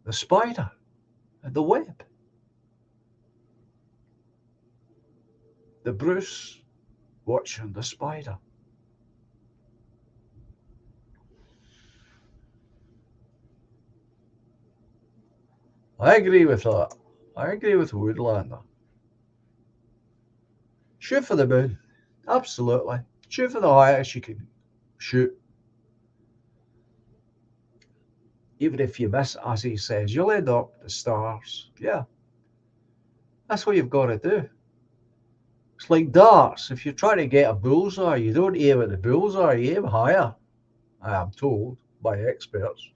[SPEAKER 1] the spider and the web. The Bruce watching the spider. I agree with that. I agree with Woodlander. Shoot for the moon. Absolutely. Shoot for the highest you can shoot. Even if you miss, as he says, you'll end up at the stars. Yeah, that's what you've got to do. It's like darts. If you're trying to get a bullseye, you don't aim at the bullseye, you aim higher, I am told by experts.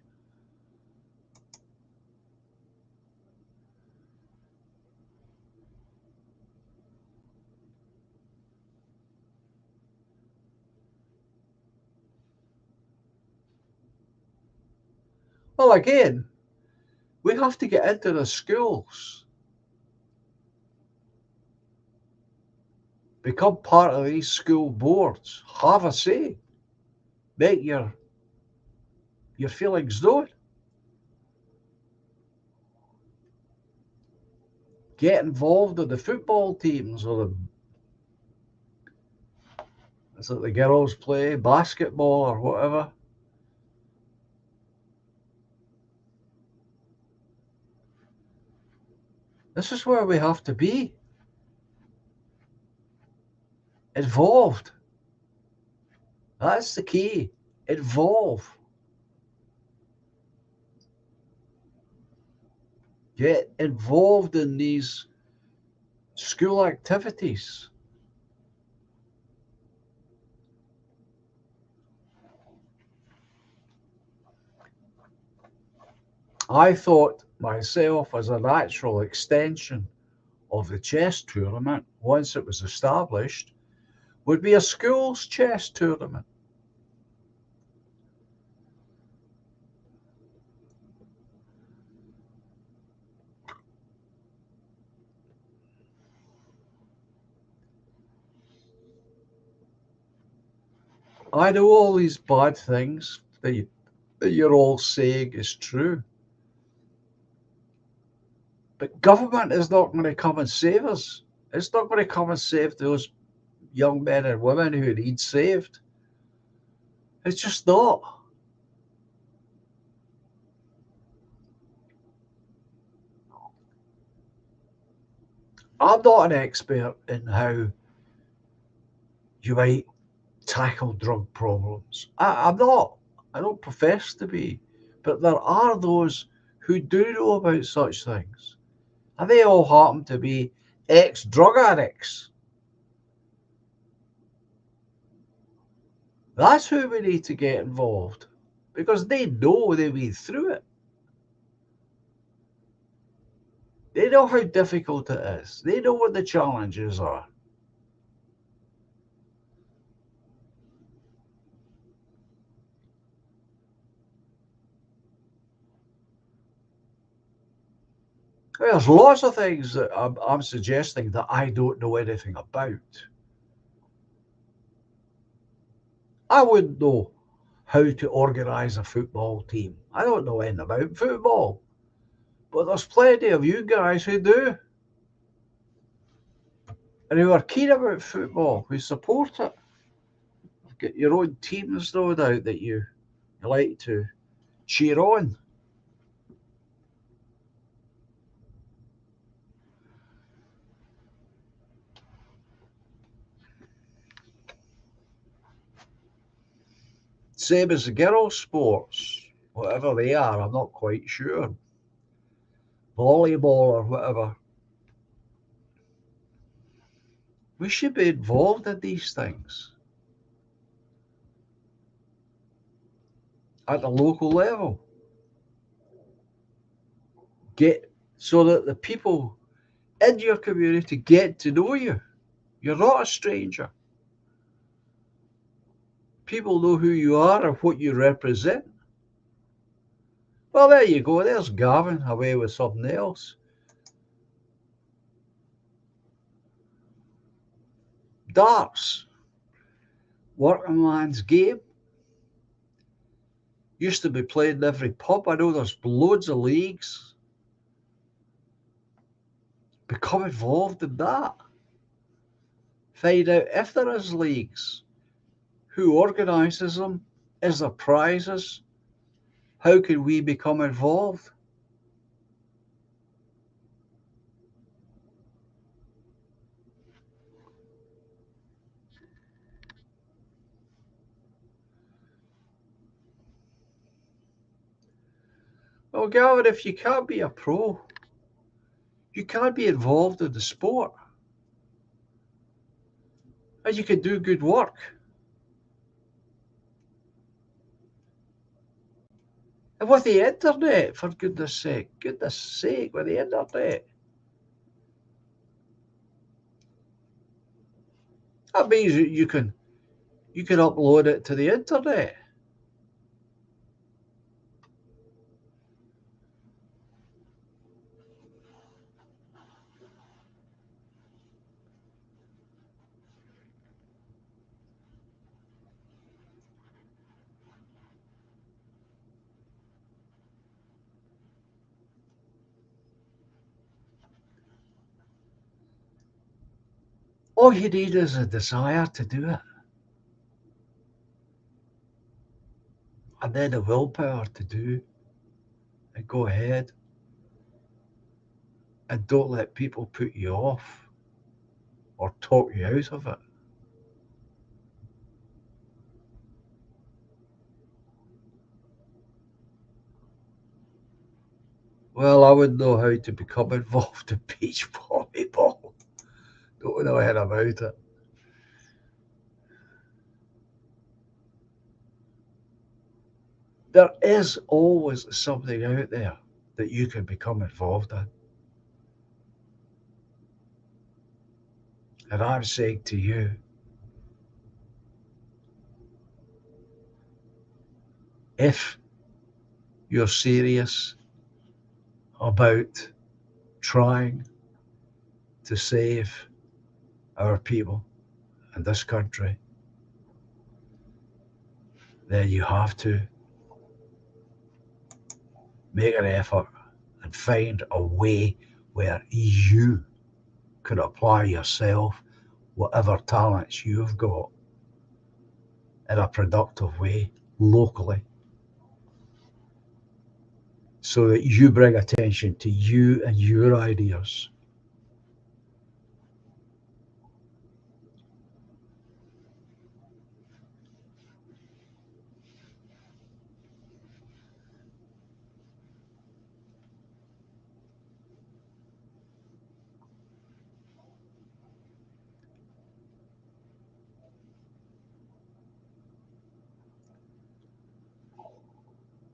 [SPEAKER 1] Well, again, we have to get into the schools, become part of these school boards, have a say, make your feelings known, get involved in the football teams or It's like the girls play basketball or whatever. This is where we have to be involved. That's the key. Involve. Get involved in these school activities. I thought myself as a natural extension of the chess tournament, once it was established, would be a school's chess tournament. I know all these bad things that you're all saying is true, but government is not going to come and save us. It's not going to come and save those young men and women who need saved. It's just not. I'm not an expert in how you might tackle drug problems. I'm not. I don't profess to be. But there are those who do know about such things. And they all happen to be ex drug addicts. That's who we need to get involved because they know they've been through it. They know how difficult it is, they know what the challenges are. There's lots of things that I'm suggesting that I don't know anything about. I wouldn't know how to organise a football team. I don't know anything about football. But there's plenty of you guys who do and who are keen about football, who support it. You've got your own teams, no doubt, that you like to cheer on. Same as the girls' sports, whatever they are, I'm not quite sure. Volleyball or whatever. We should be involved in these things at the local level. Get so that the people in your community get to know you. You're not a stranger. People know who you are and what you represent. Well, there you go. There's Gavin away with something else. Darts, working man's game. Used to be played in every pub. I know there's loads of leagues. Become involved in that. Find out if there is leagues. Who organises them? Is there prizes? How can we become involved? Well, Gavin, if you can't be a pro, you can't be involved in the sport. And you can do good work. And with the internet, for goodness sake, with the internet. That means you can upload it to the internet. All you need is a desire to do it. and then the willpower to do and go ahead, and don't let people put you off or talk you out of it. Well, I wouldn't know how to become involved in beach volleyball. Don't know anything about it. There is always something out there that you can become involved in. And I'm saying to you, if you're serious about trying to save our people in this country, then you have to make an effort and find a way where you can apply yourself, whatever talents you've got, in a productive way locally, so that you bring attention to you and your ideas.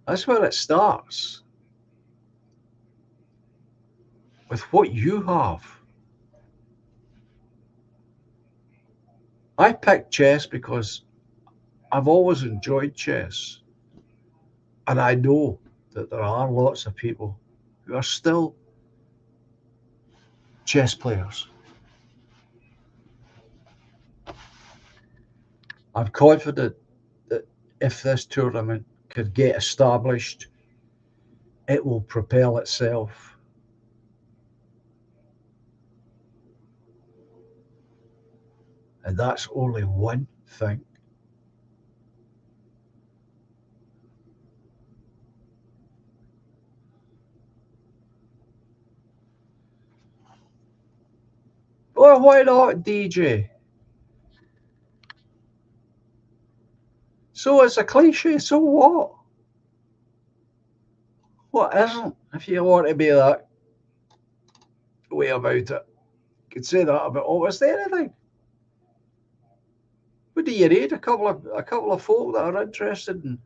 [SPEAKER 1] That's where it starts, with what you have. I picked chess because I've always enjoyed chess. And I know that there are lots of people who are still chess players. I'm confident that if this tournament could get established, it will propel itself. And that's only one thing. Well, why not, DJ? So it's a cliche, so what? What isn't? If you want to be that way about it, you could say that about almost anything. What do you need? A couple of folk that are interested in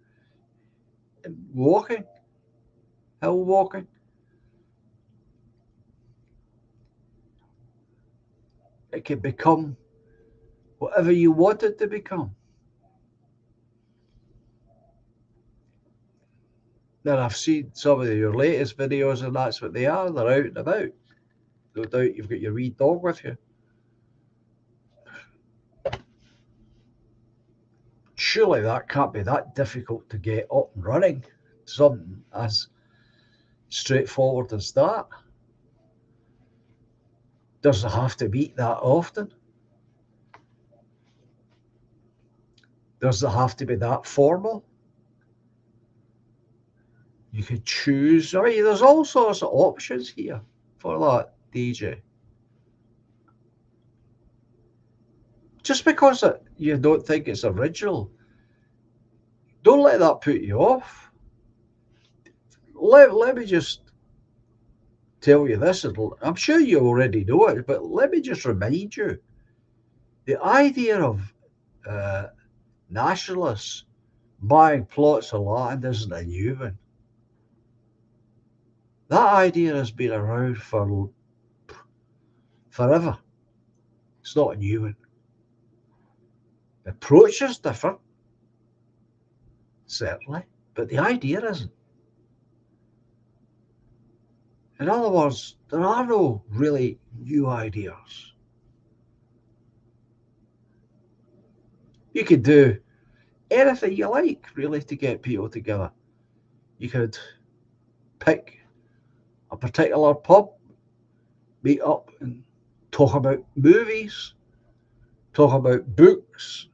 [SPEAKER 1] walking, hill walking. It can become whatever you want it to become. Then I've seen some of your latest videos, and that's what they are. They're out and about. No doubt you've got your wee dog with you. Surely that can't be that difficult to get up and running. Something as straightforward as that. Does it have to be that often? Does it have to be that formal? You could choose. I mean, there's all sorts of options here for that, DJ. Just because you don't think it's original, don't let that put you off. Let me just tell you this. I'm sure you already know it, but let me just remind you, the idea of uh, nationalists buying plots of land isn't a new one. That idea has been around for forever. It's not a new one. The approach is different, certainly, but the idea isn't. In other words, there are no really new ideas. You could do anything you like, really, to get people together. You could pick a particular pub, meet up and talk about movies, talk about books,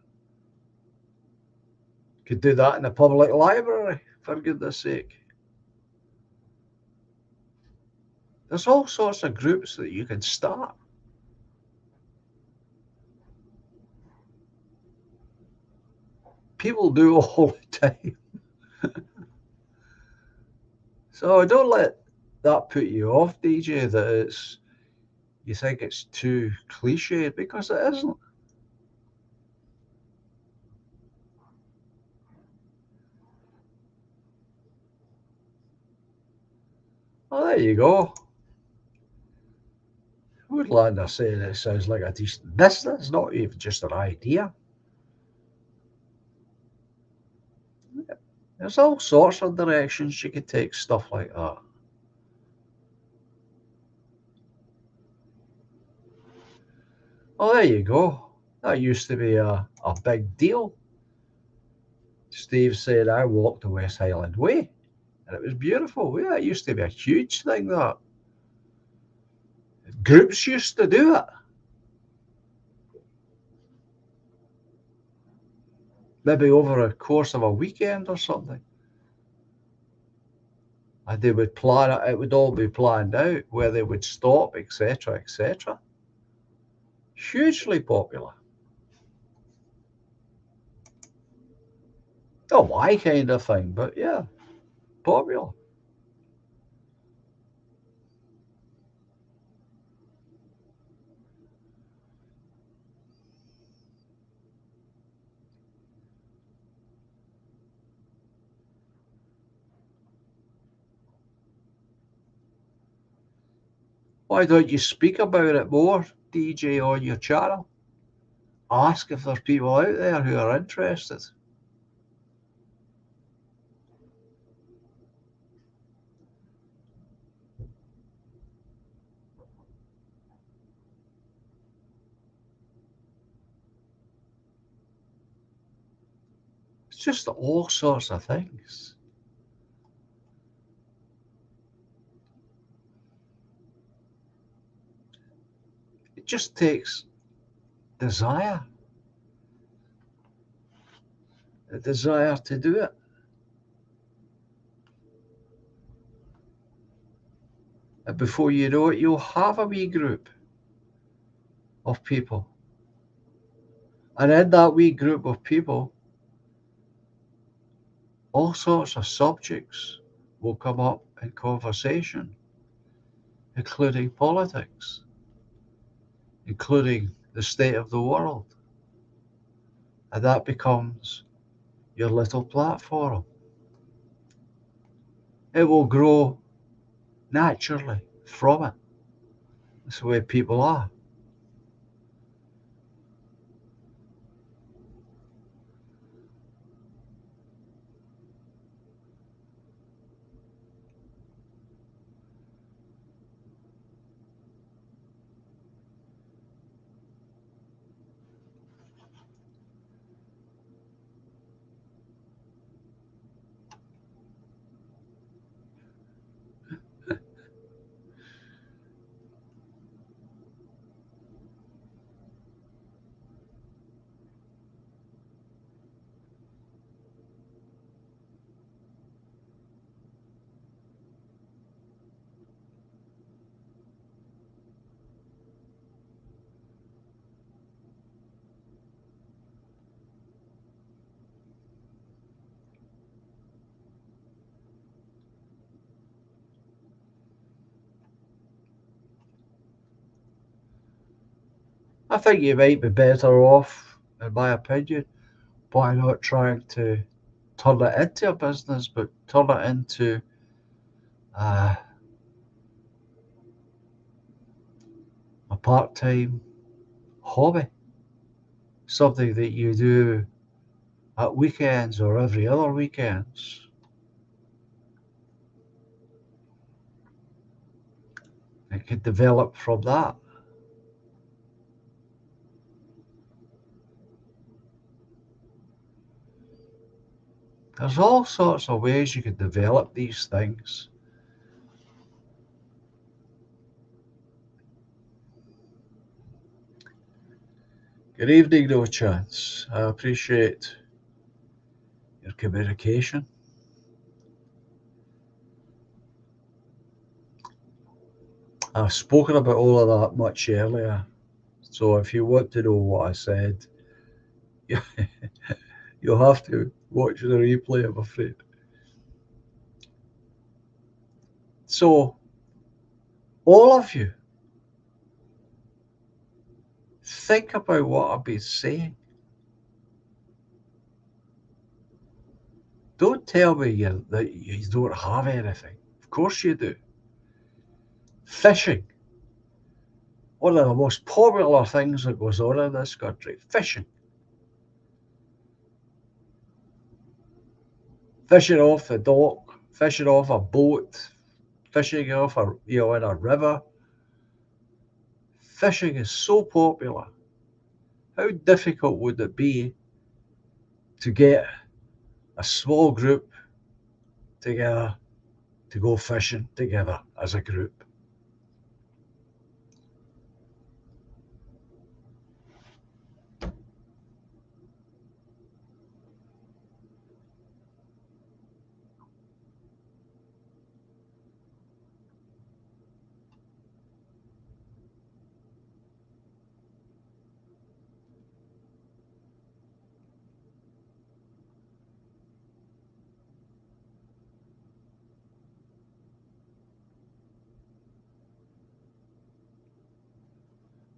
[SPEAKER 1] Could do that in a public library, for goodness sake. There's all sorts of groups that you can start. People do all the time. So don't let that put you off, DJ, that you think it's too cliche, because it isn't. Well, there you go. Woodlander saying it sounds like a decent business, not even just an idea. There's all sorts of directions you could take stuff like that. Oh, there you go. That used to be a big deal. Steve said I walked the West Highland Way, and it was beautiful. Yeah, it used to be a huge thing that groups used to do it. Maybe over a course of a weekend or something. And they would plan it, it would all be planned out where they would stop, etc., etc. Hugely popular. Oh, why kind of thing, but yeah, popular. Why don't you speak about it more, DJ, on your channel? Ask if there's people out there who are interested. It's just all sorts of things. It just takes desire, a desire to do it. And before you know it, you'll have a wee group of people. And in that wee group of people, all sorts of subjects will come up in conversation, including politics, including the state of the world. And that becomes your little platform. It will grow naturally from it. That's the way people are. I think you might be better off, in my opinion, by not trying to turn it into a business, but turn it into uh, a part time hobby, something that you do at weekends or every other weekends. It could develop from that. There's all sorts of ways you could develop these things. Good evening, No Chance. I appreciate your communication. I've spoken about all of that much earlier, so if you want to know what I said, you'll have to watch the replay, I'm afraid. So, all of you, think about what I've been saying. Don't tell me that you don't have anything. Of course you do. Fishing, one of the most popular things that goes on in this country. Fishing. Fishing off the dock, fishing off a boat, fishing off in a river. Fishing is so popular. How difficult would it be to get a small group together to go fishing together as a group?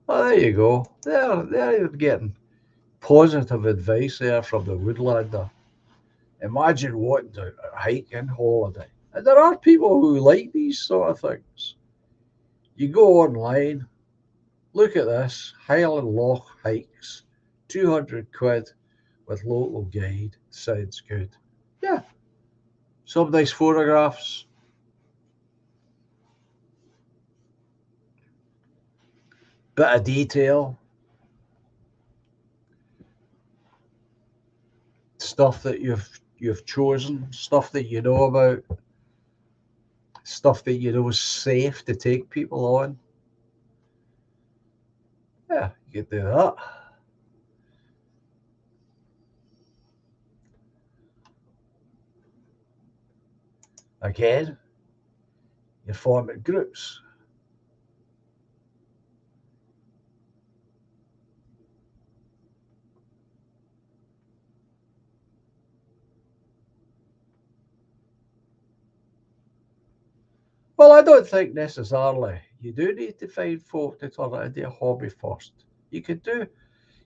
[SPEAKER 1] Well, there you go. There you're getting positive advice there from the Woodlander. Imagine wanting to hike in holiday. And there are people who like these sort of things. You go online, look at this Highland Loch hikes, 200 quid with local guide. Sounds good. Yeah, some nice photographs, bit of detail, stuff that you've chosen, stuff that you know about, stuff that you know is safe to take people on. Yeah, you can do that. Again, you form in groups. Well, I don't think necessarily you do need to find folk to turn it into a hobby first. You could do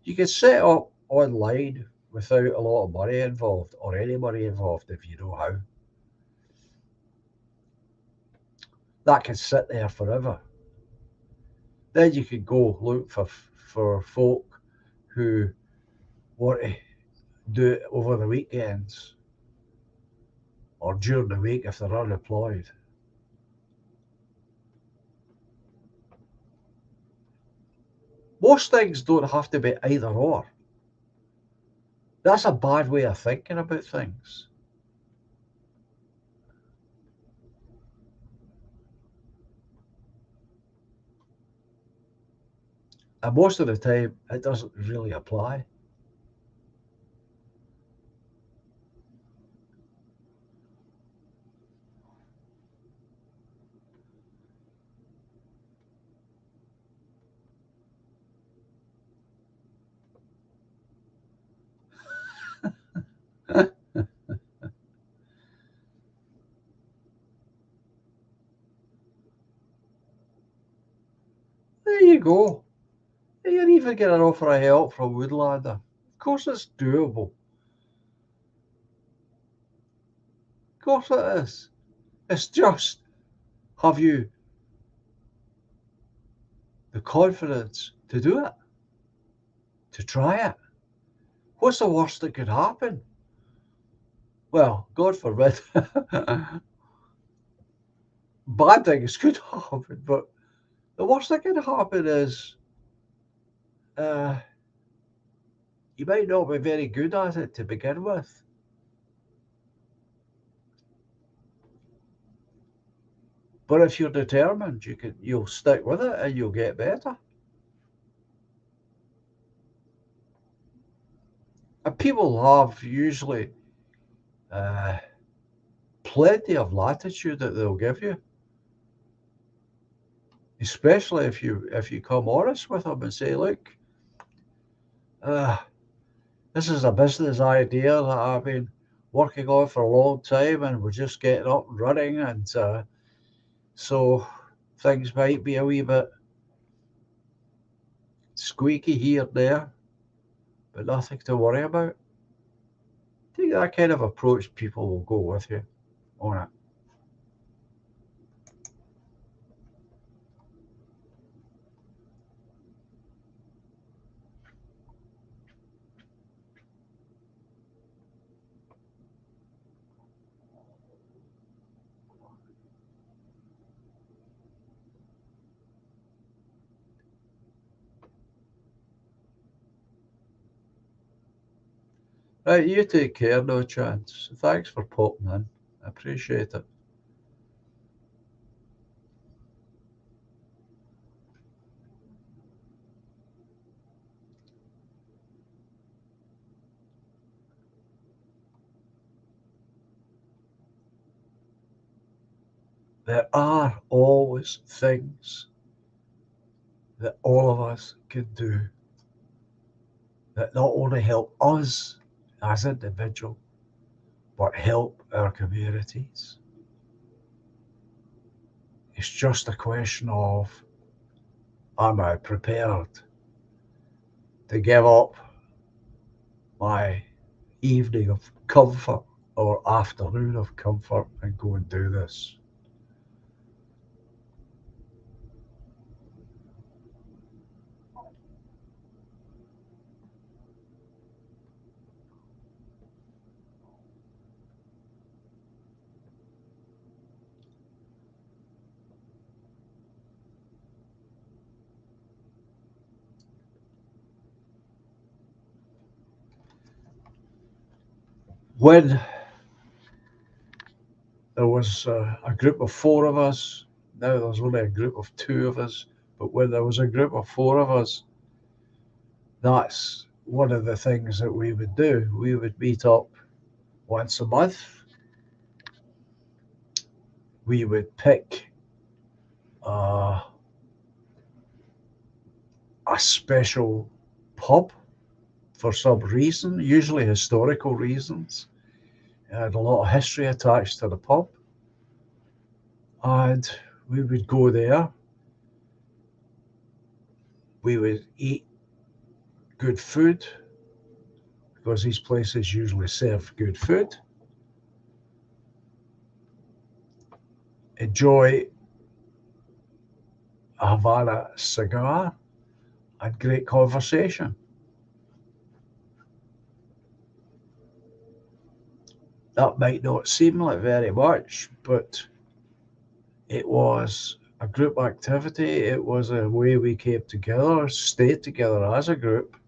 [SPEAKER 1] you could set up online without a lot of money involved or any money involved if you know how. That can sit there forever. Then you could go look for folk who want to do it over the weekends or during the week if they're unemployed. Most things don't have to be either or. That's a bad way of thinking about things. And most of the time, it doesn't really apply. There you go. You're even getting an offer of help from Woodlander. Of course, it's doable. Of course, it is. It's just have you the confidence to do it, to try it? What's the worst that could happen? Well, God forbid, bad things could happen, but the worst that could happen is uh, you might not be very good at it to begin with. But if you're determined, you'll stick with it and you'll get better. And people have usually uh, plenty of latitude that they'll give you, especially if you come honest with them and say, look, uh, this is a business idea that I've been working on for a long time, and we're just getting up and running, and so things might be a wee bit squeaky here and there, but nothing to worry about. I think that kind of approach, people will go with you on it. Right, you take care, no chance. Thanks for popping in. I appreciate it. There are always things that all of us can do that not only help us as individuals, but help our communities. It's just a question of, am I prepared to give up my evening of comfort or afternoon of comfort and go and do this? When there was a group of four of us, now there's only a group of two of us, but when there was a group of four of us, that's one of the things that we would do. We would meet up once a month. We would pick uh, a special pub for some reason, usually historical reasons. It had a lot of history attached to the pub. And we would go there. We would eat good food because these places usually serve good food. Enjoy a Havana cigar and great conversation. That might not seem like very much, but it was a group activity. It was a way we came together, stayed together as a group.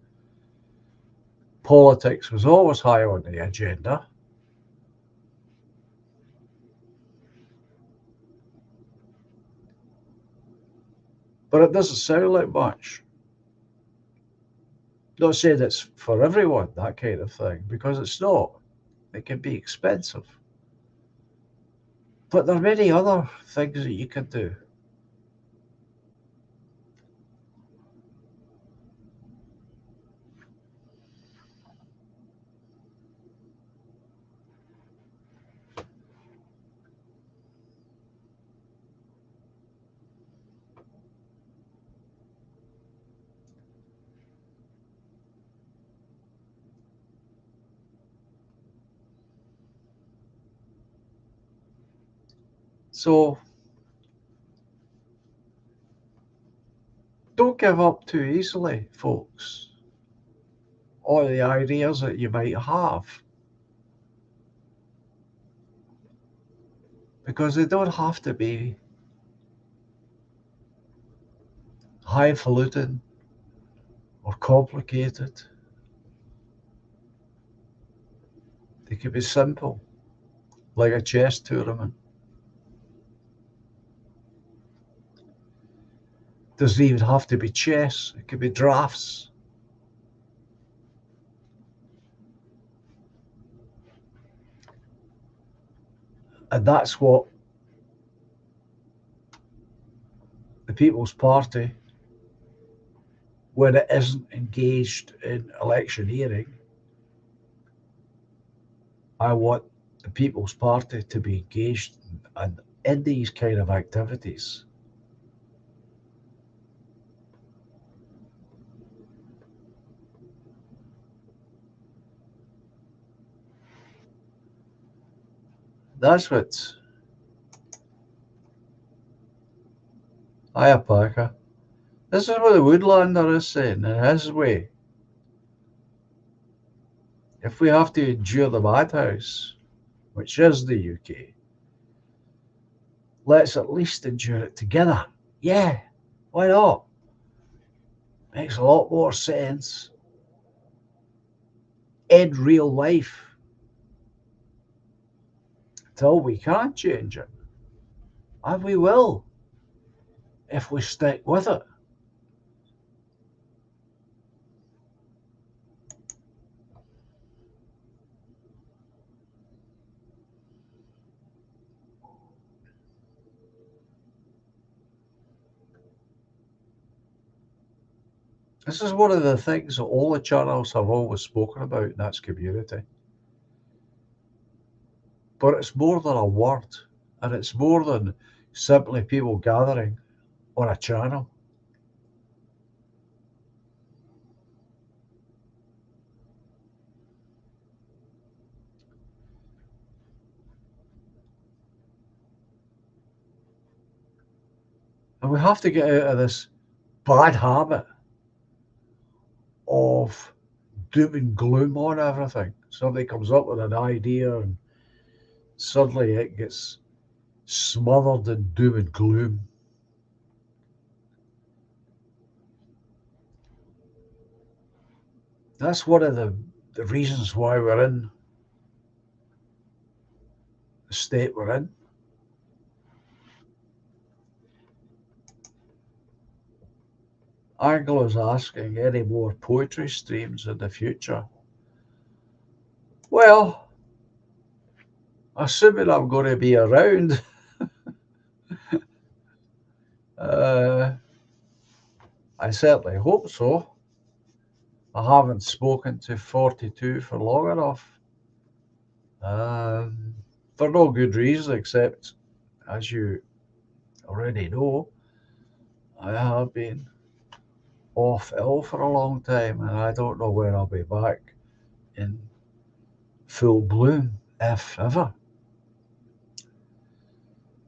[SPEAKER 1] Politics was always high on the agenda, but it doesn't sound like much. Not saying it's for everyone, that kind of thing, because it's not. It can be expensive. But there are many other things that you can do. So don't give up too easily, folks, on the ideas that you might have, because they don't have to be highfalutin or complicated. They can be simple, like a chess tournament. Doesn't even have to be chess, it could be drafts. And that's what the People's Party, when it isn't engaged in electioneering, I want the People's Party to be engaged in these kind of activities. That's what Hiya Parker. This is what the Woodlander is saying in his way. If we have to endure the madhouse, which is the UK, let's at least endure it together. Yeah, why not? Makes a lot more sense in real life till we can't change it. And we will if we stick with it. This is one of the things that all the channels have always spoken about, and that's community. But it's more than a word, and it's more than simply people gathering on a channel. And we have to get out of this bad habit of doom and gloom on everything. Somebody comes up with an idea and suddenly it gets smothered in doom and gloom. That's one of the reasons why we're in the state we're in. Anglo's asking any more poetry streams in the future. Well, assuming I'm going to be around, uh, I certainly hope so. I haven't spoken to 42 for long enough. For no good reason, except, as you already know, I have been off ill for a long time, and I don't know when I'll be back in full bloom, if ever.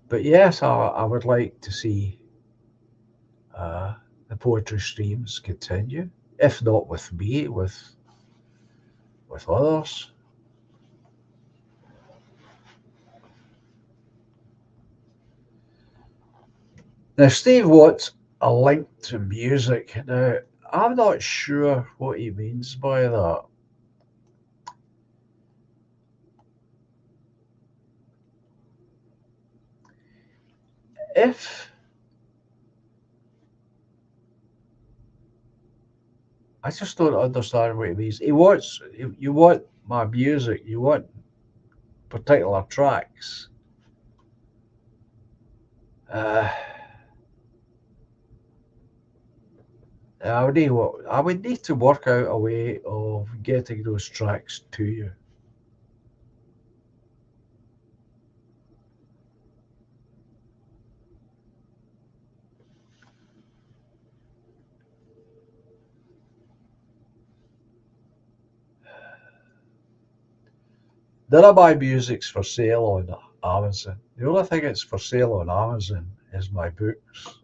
[SPEAKER 1] But yes, I would like to see uh, the poetry streams continue, if not with me, with others. Now, Steve wants a link to music. Now, I'm not sure what he means by that. If I just don't understand what he means. He wants you want my music. You want particular tracks. Uh, I would need to work out a way of getting those tracks to you. None of my music's for sale on Amazon. The only thing that's for sale on Amazon is my books.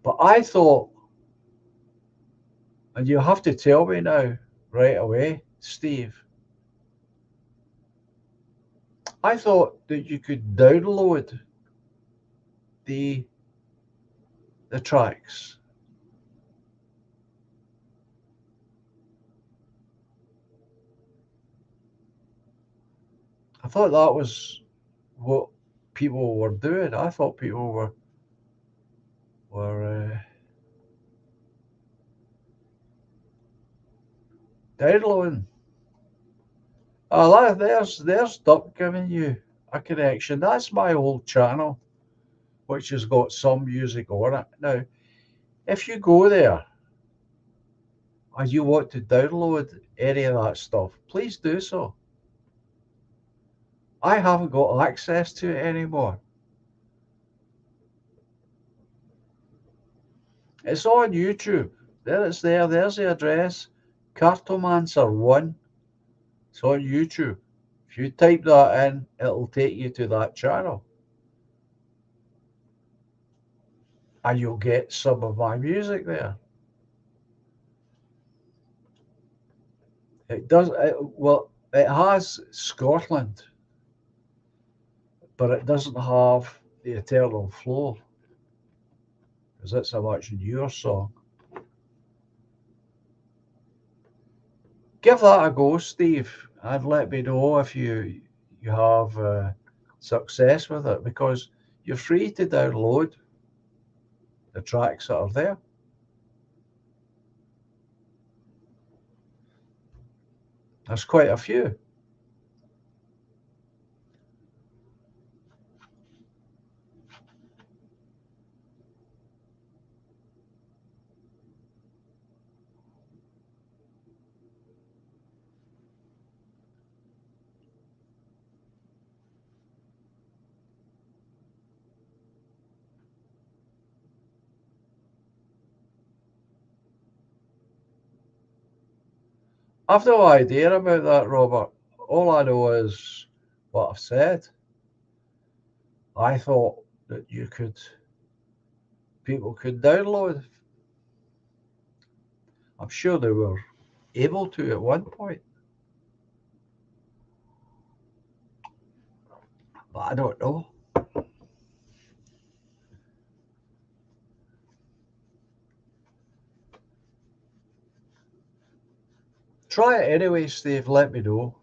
[SPEAKER 1] But I thought, and you have to tell me now right away, Steve, I thought that you could download the the tracks. I thought that was what people were doing. I thought people were Downloading. Oh, there's Duck giving you a connection. That's my old channel, which has got some music on it. Now, if you go there and you want to download any of that stuff, please do so. I haven't got access to it anymore. It's on YouTube. There it's there. There's the address. Cartomancer1. It's on YouTube. If you type that in, it'll take you to that channel. And you'll get some of my music there. It has Scotland, but it doesn't have the Eternal Flow, because it's a much newer song. Give that a go, Steve, and let me know if you have success with it, because you're free to download the tracks that are there. There's quite a few. I've no idea about that, Robert. All I know is what I've said. I thought that people could download. I'm sure they were able to at one point, but I don't know. Try it anyway, Steve. Let me know.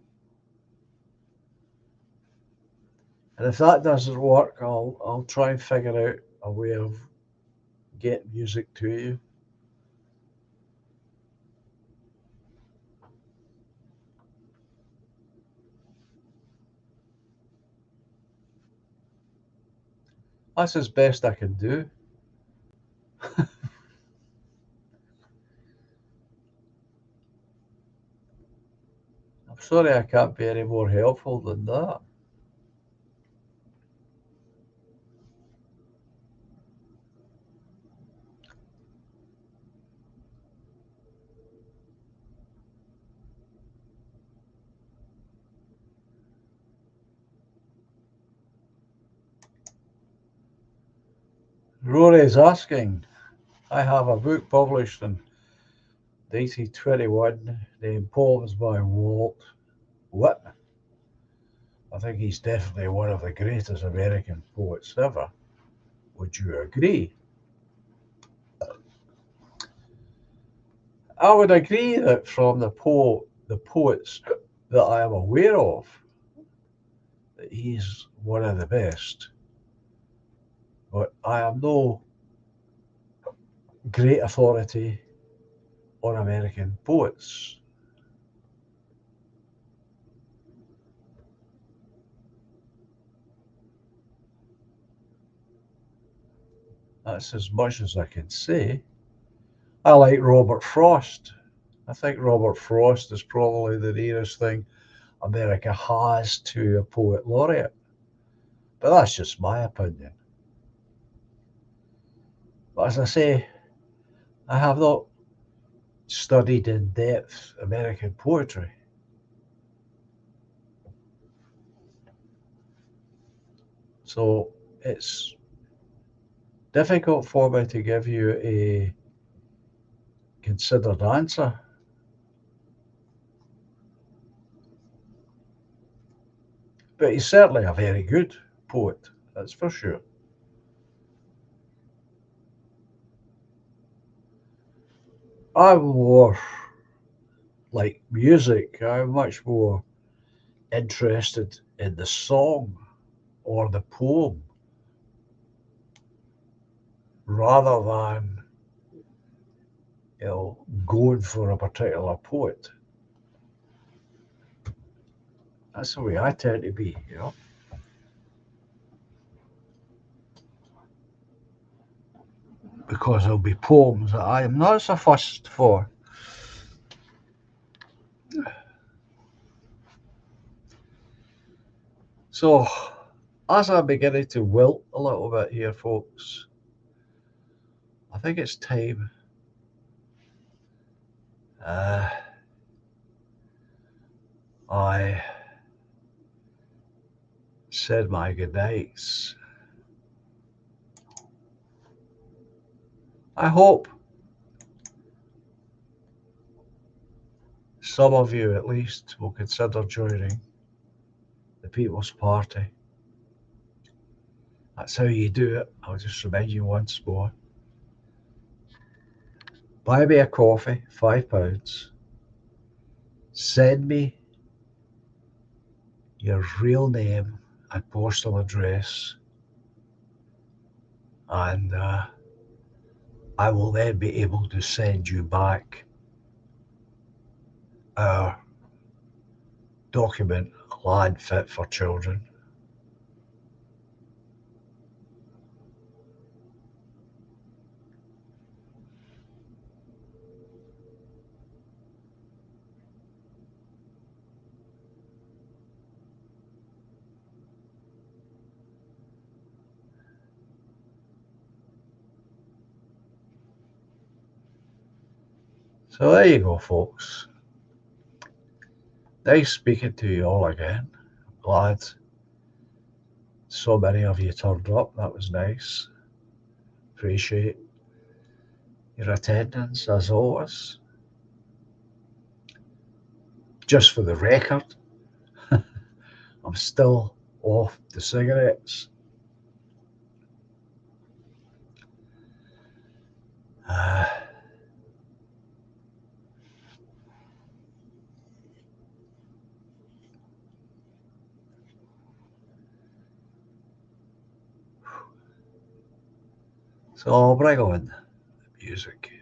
[SPEAKER 1] And if that doesn't work, I'll try and figure out a way of getting music to you. That's as best I can do. I'm sorry I can't be any more helpful than that. Rory's asking, I have a book published in 1921 named Poems by Walt Whitman. I think he's definitely one of the greatest American poets ever. Would you agree? I would agree that from the poets that I am aware of, that he's one of the best. But I am no great authority on American poets. That's as much as I can say. I like Robert Frost. I think Robert Frost is probably the nearest thing America has to a poet laureate. But that's just my opinion. But as I say, I have not studied in depth American poetry. So it's difficult for me to give you a considered answer. But he's certainly a very good poet, that's for sure. I'm more like music, I'm much more interested in the song or the poem rather than going for a particular poet. That's the way I tend to be, you know. Because there'll be poems that I am not so fussed for. So, as I'm beginning to wilt a little bit here, folks, I think it's time uh, I said my goodnights. I hope some of you at least will consider joining the People's Party. That's how you do it. I'll just remind you once more. Buy me a coffee, £5. Send me your real name and postal address, and I will then be able to send you back our document, Land Fit for Children. So there you go, folks. Nice speaking to you all again. Glad so many of you turned up. That was nice. Appreciate your attendance as always. Just for the record, I'm still off the cigarettes. Uh, so I'll bring on the music.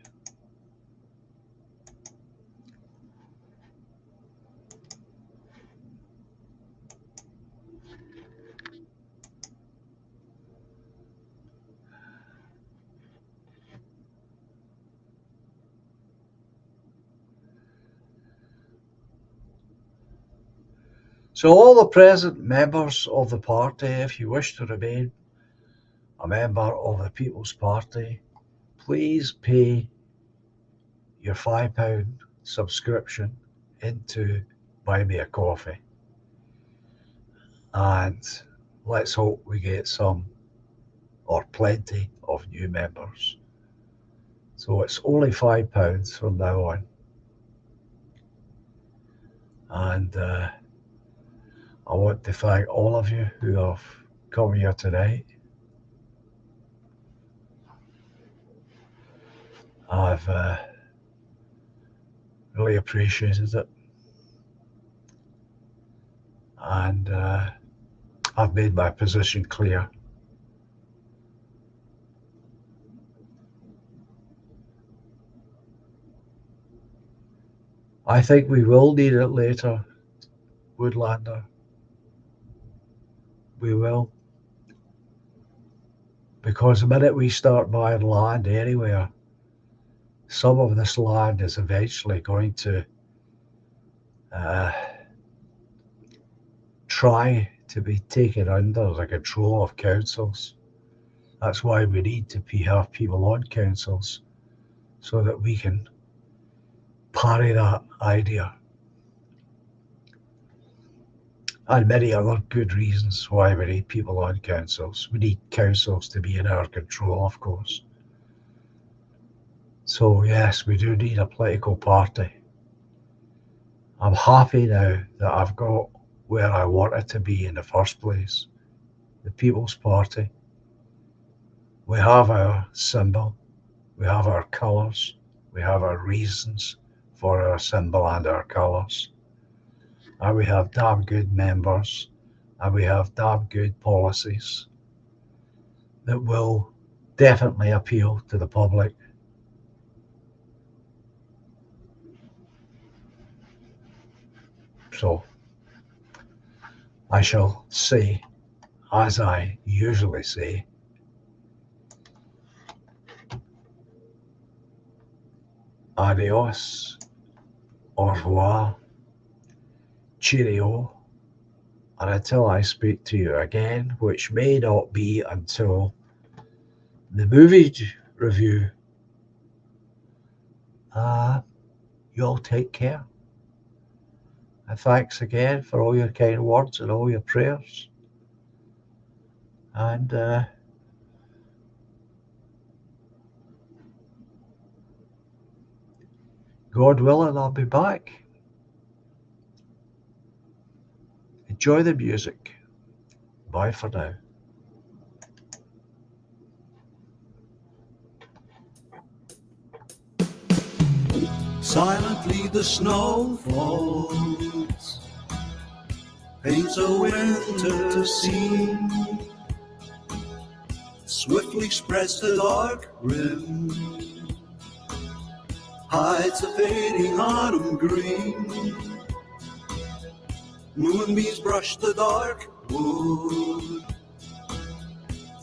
[SPEAKER 1] So all the present members of the party, if you wish to remain a member of the People's Party, please pay your £5 subscription into Buy Me a Coffee. And let's hope we get some or plenty of new members. So it's only £5 from now on. And I want to thank all of you who have come here tonight. I've really appreciated it. And I've made my position clear. I think we will need it later, Woodlander. We will. Because the minute we start buying land anywhere, some of this land is eventually going to try to be taken under the control of councils. That's why we need to have people on councils so that we can parry that idea. And many other good reasons why we need people on councils. We need councils to be in our control, of course. So yes, we do need a political party. I'm happy now that I've got where I wanted to be in the first place, the People's Party. We have our symbol, we have our colours, we have our reasons for our symbol and our colours. And we have damn good members, and we have damn good policies that will definitely appeal to the public. So I shall say, as I usually say, adios, au revoir, cheerio, and until I speak to you again, which may not be until the movie review, uh, you'll take care. And thanks again for all your kind words and all your prayers. And God willing, I'll be back. Enjoy the music. Bye for now.
[SPEAKER 2] Silently the snow falls, paints a winter scene, swiftly spreads the dark rim, hides the fading autumn green. Moonbeams brush the dark wood,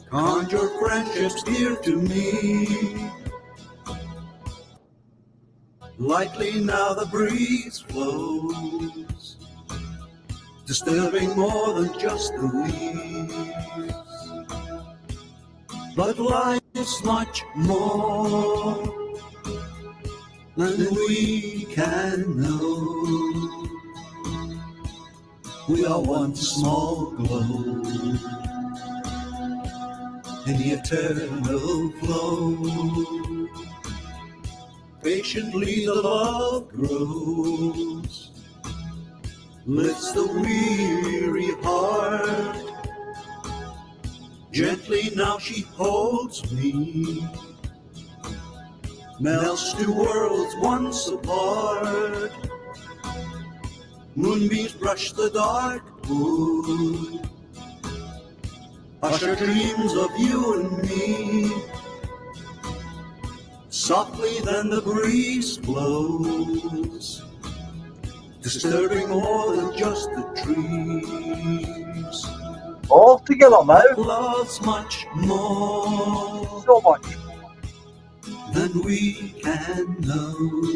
[SPEAKER 2] conjure friendships dear to me. Lightly now the breeze flows, disturbing more than just the leaves. But life's much more than we can know. We are one small glow in the eternal flow. Patiently the love grows, lifts the weary heart. Gently now she holds me, melts two worlds once apart. Moonbeams brush the dark wood, usher dreams of you and me. Softly then the breeze blows, disturbing more than just the trees.
[SPEAKER 1] All together now.
[SPEAKER 2] Love's much more
[SPEAKER 1] So much.
[SPEAKER 2] than we can know.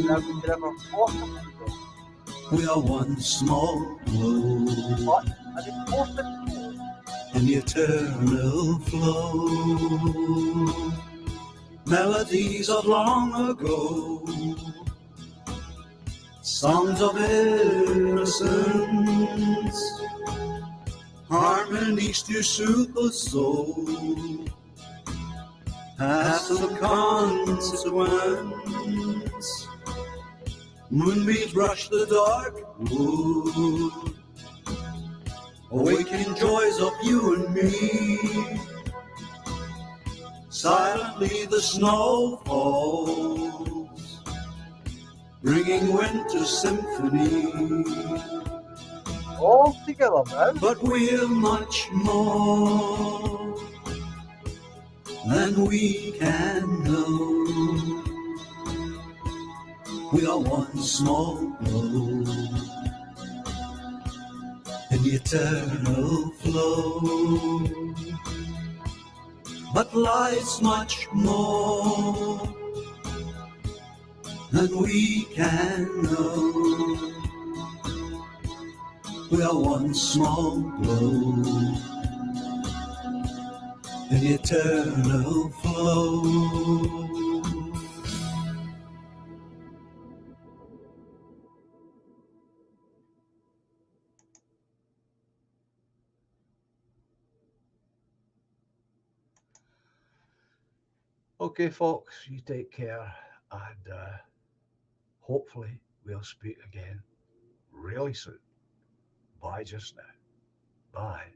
[SPEAKER 1] Now we can ever possibly go.
[SPEAKER 2] We are one small glow
[SPEAKER 1] But an important
[SPEAKER 2] in the eternal flow. Melodies of long ago, songs of innocence, harmonies to soothe the soul, have some consequence. Moonbeams brush the dark wood, awakening joys of you and me. Silently the snow falls, bringing winter symphony.
[SPEAKER 1] all together now.
[SPEAKER 2] But we're much more than we can know. We are one small glow in the eternal flow. But life's much more than we can know. We are one small glow in the eternal flow.
[SPEAKER 1] Okay, folks, you take care, and hopefully we'll speak again really soon. Bye just now. Bye.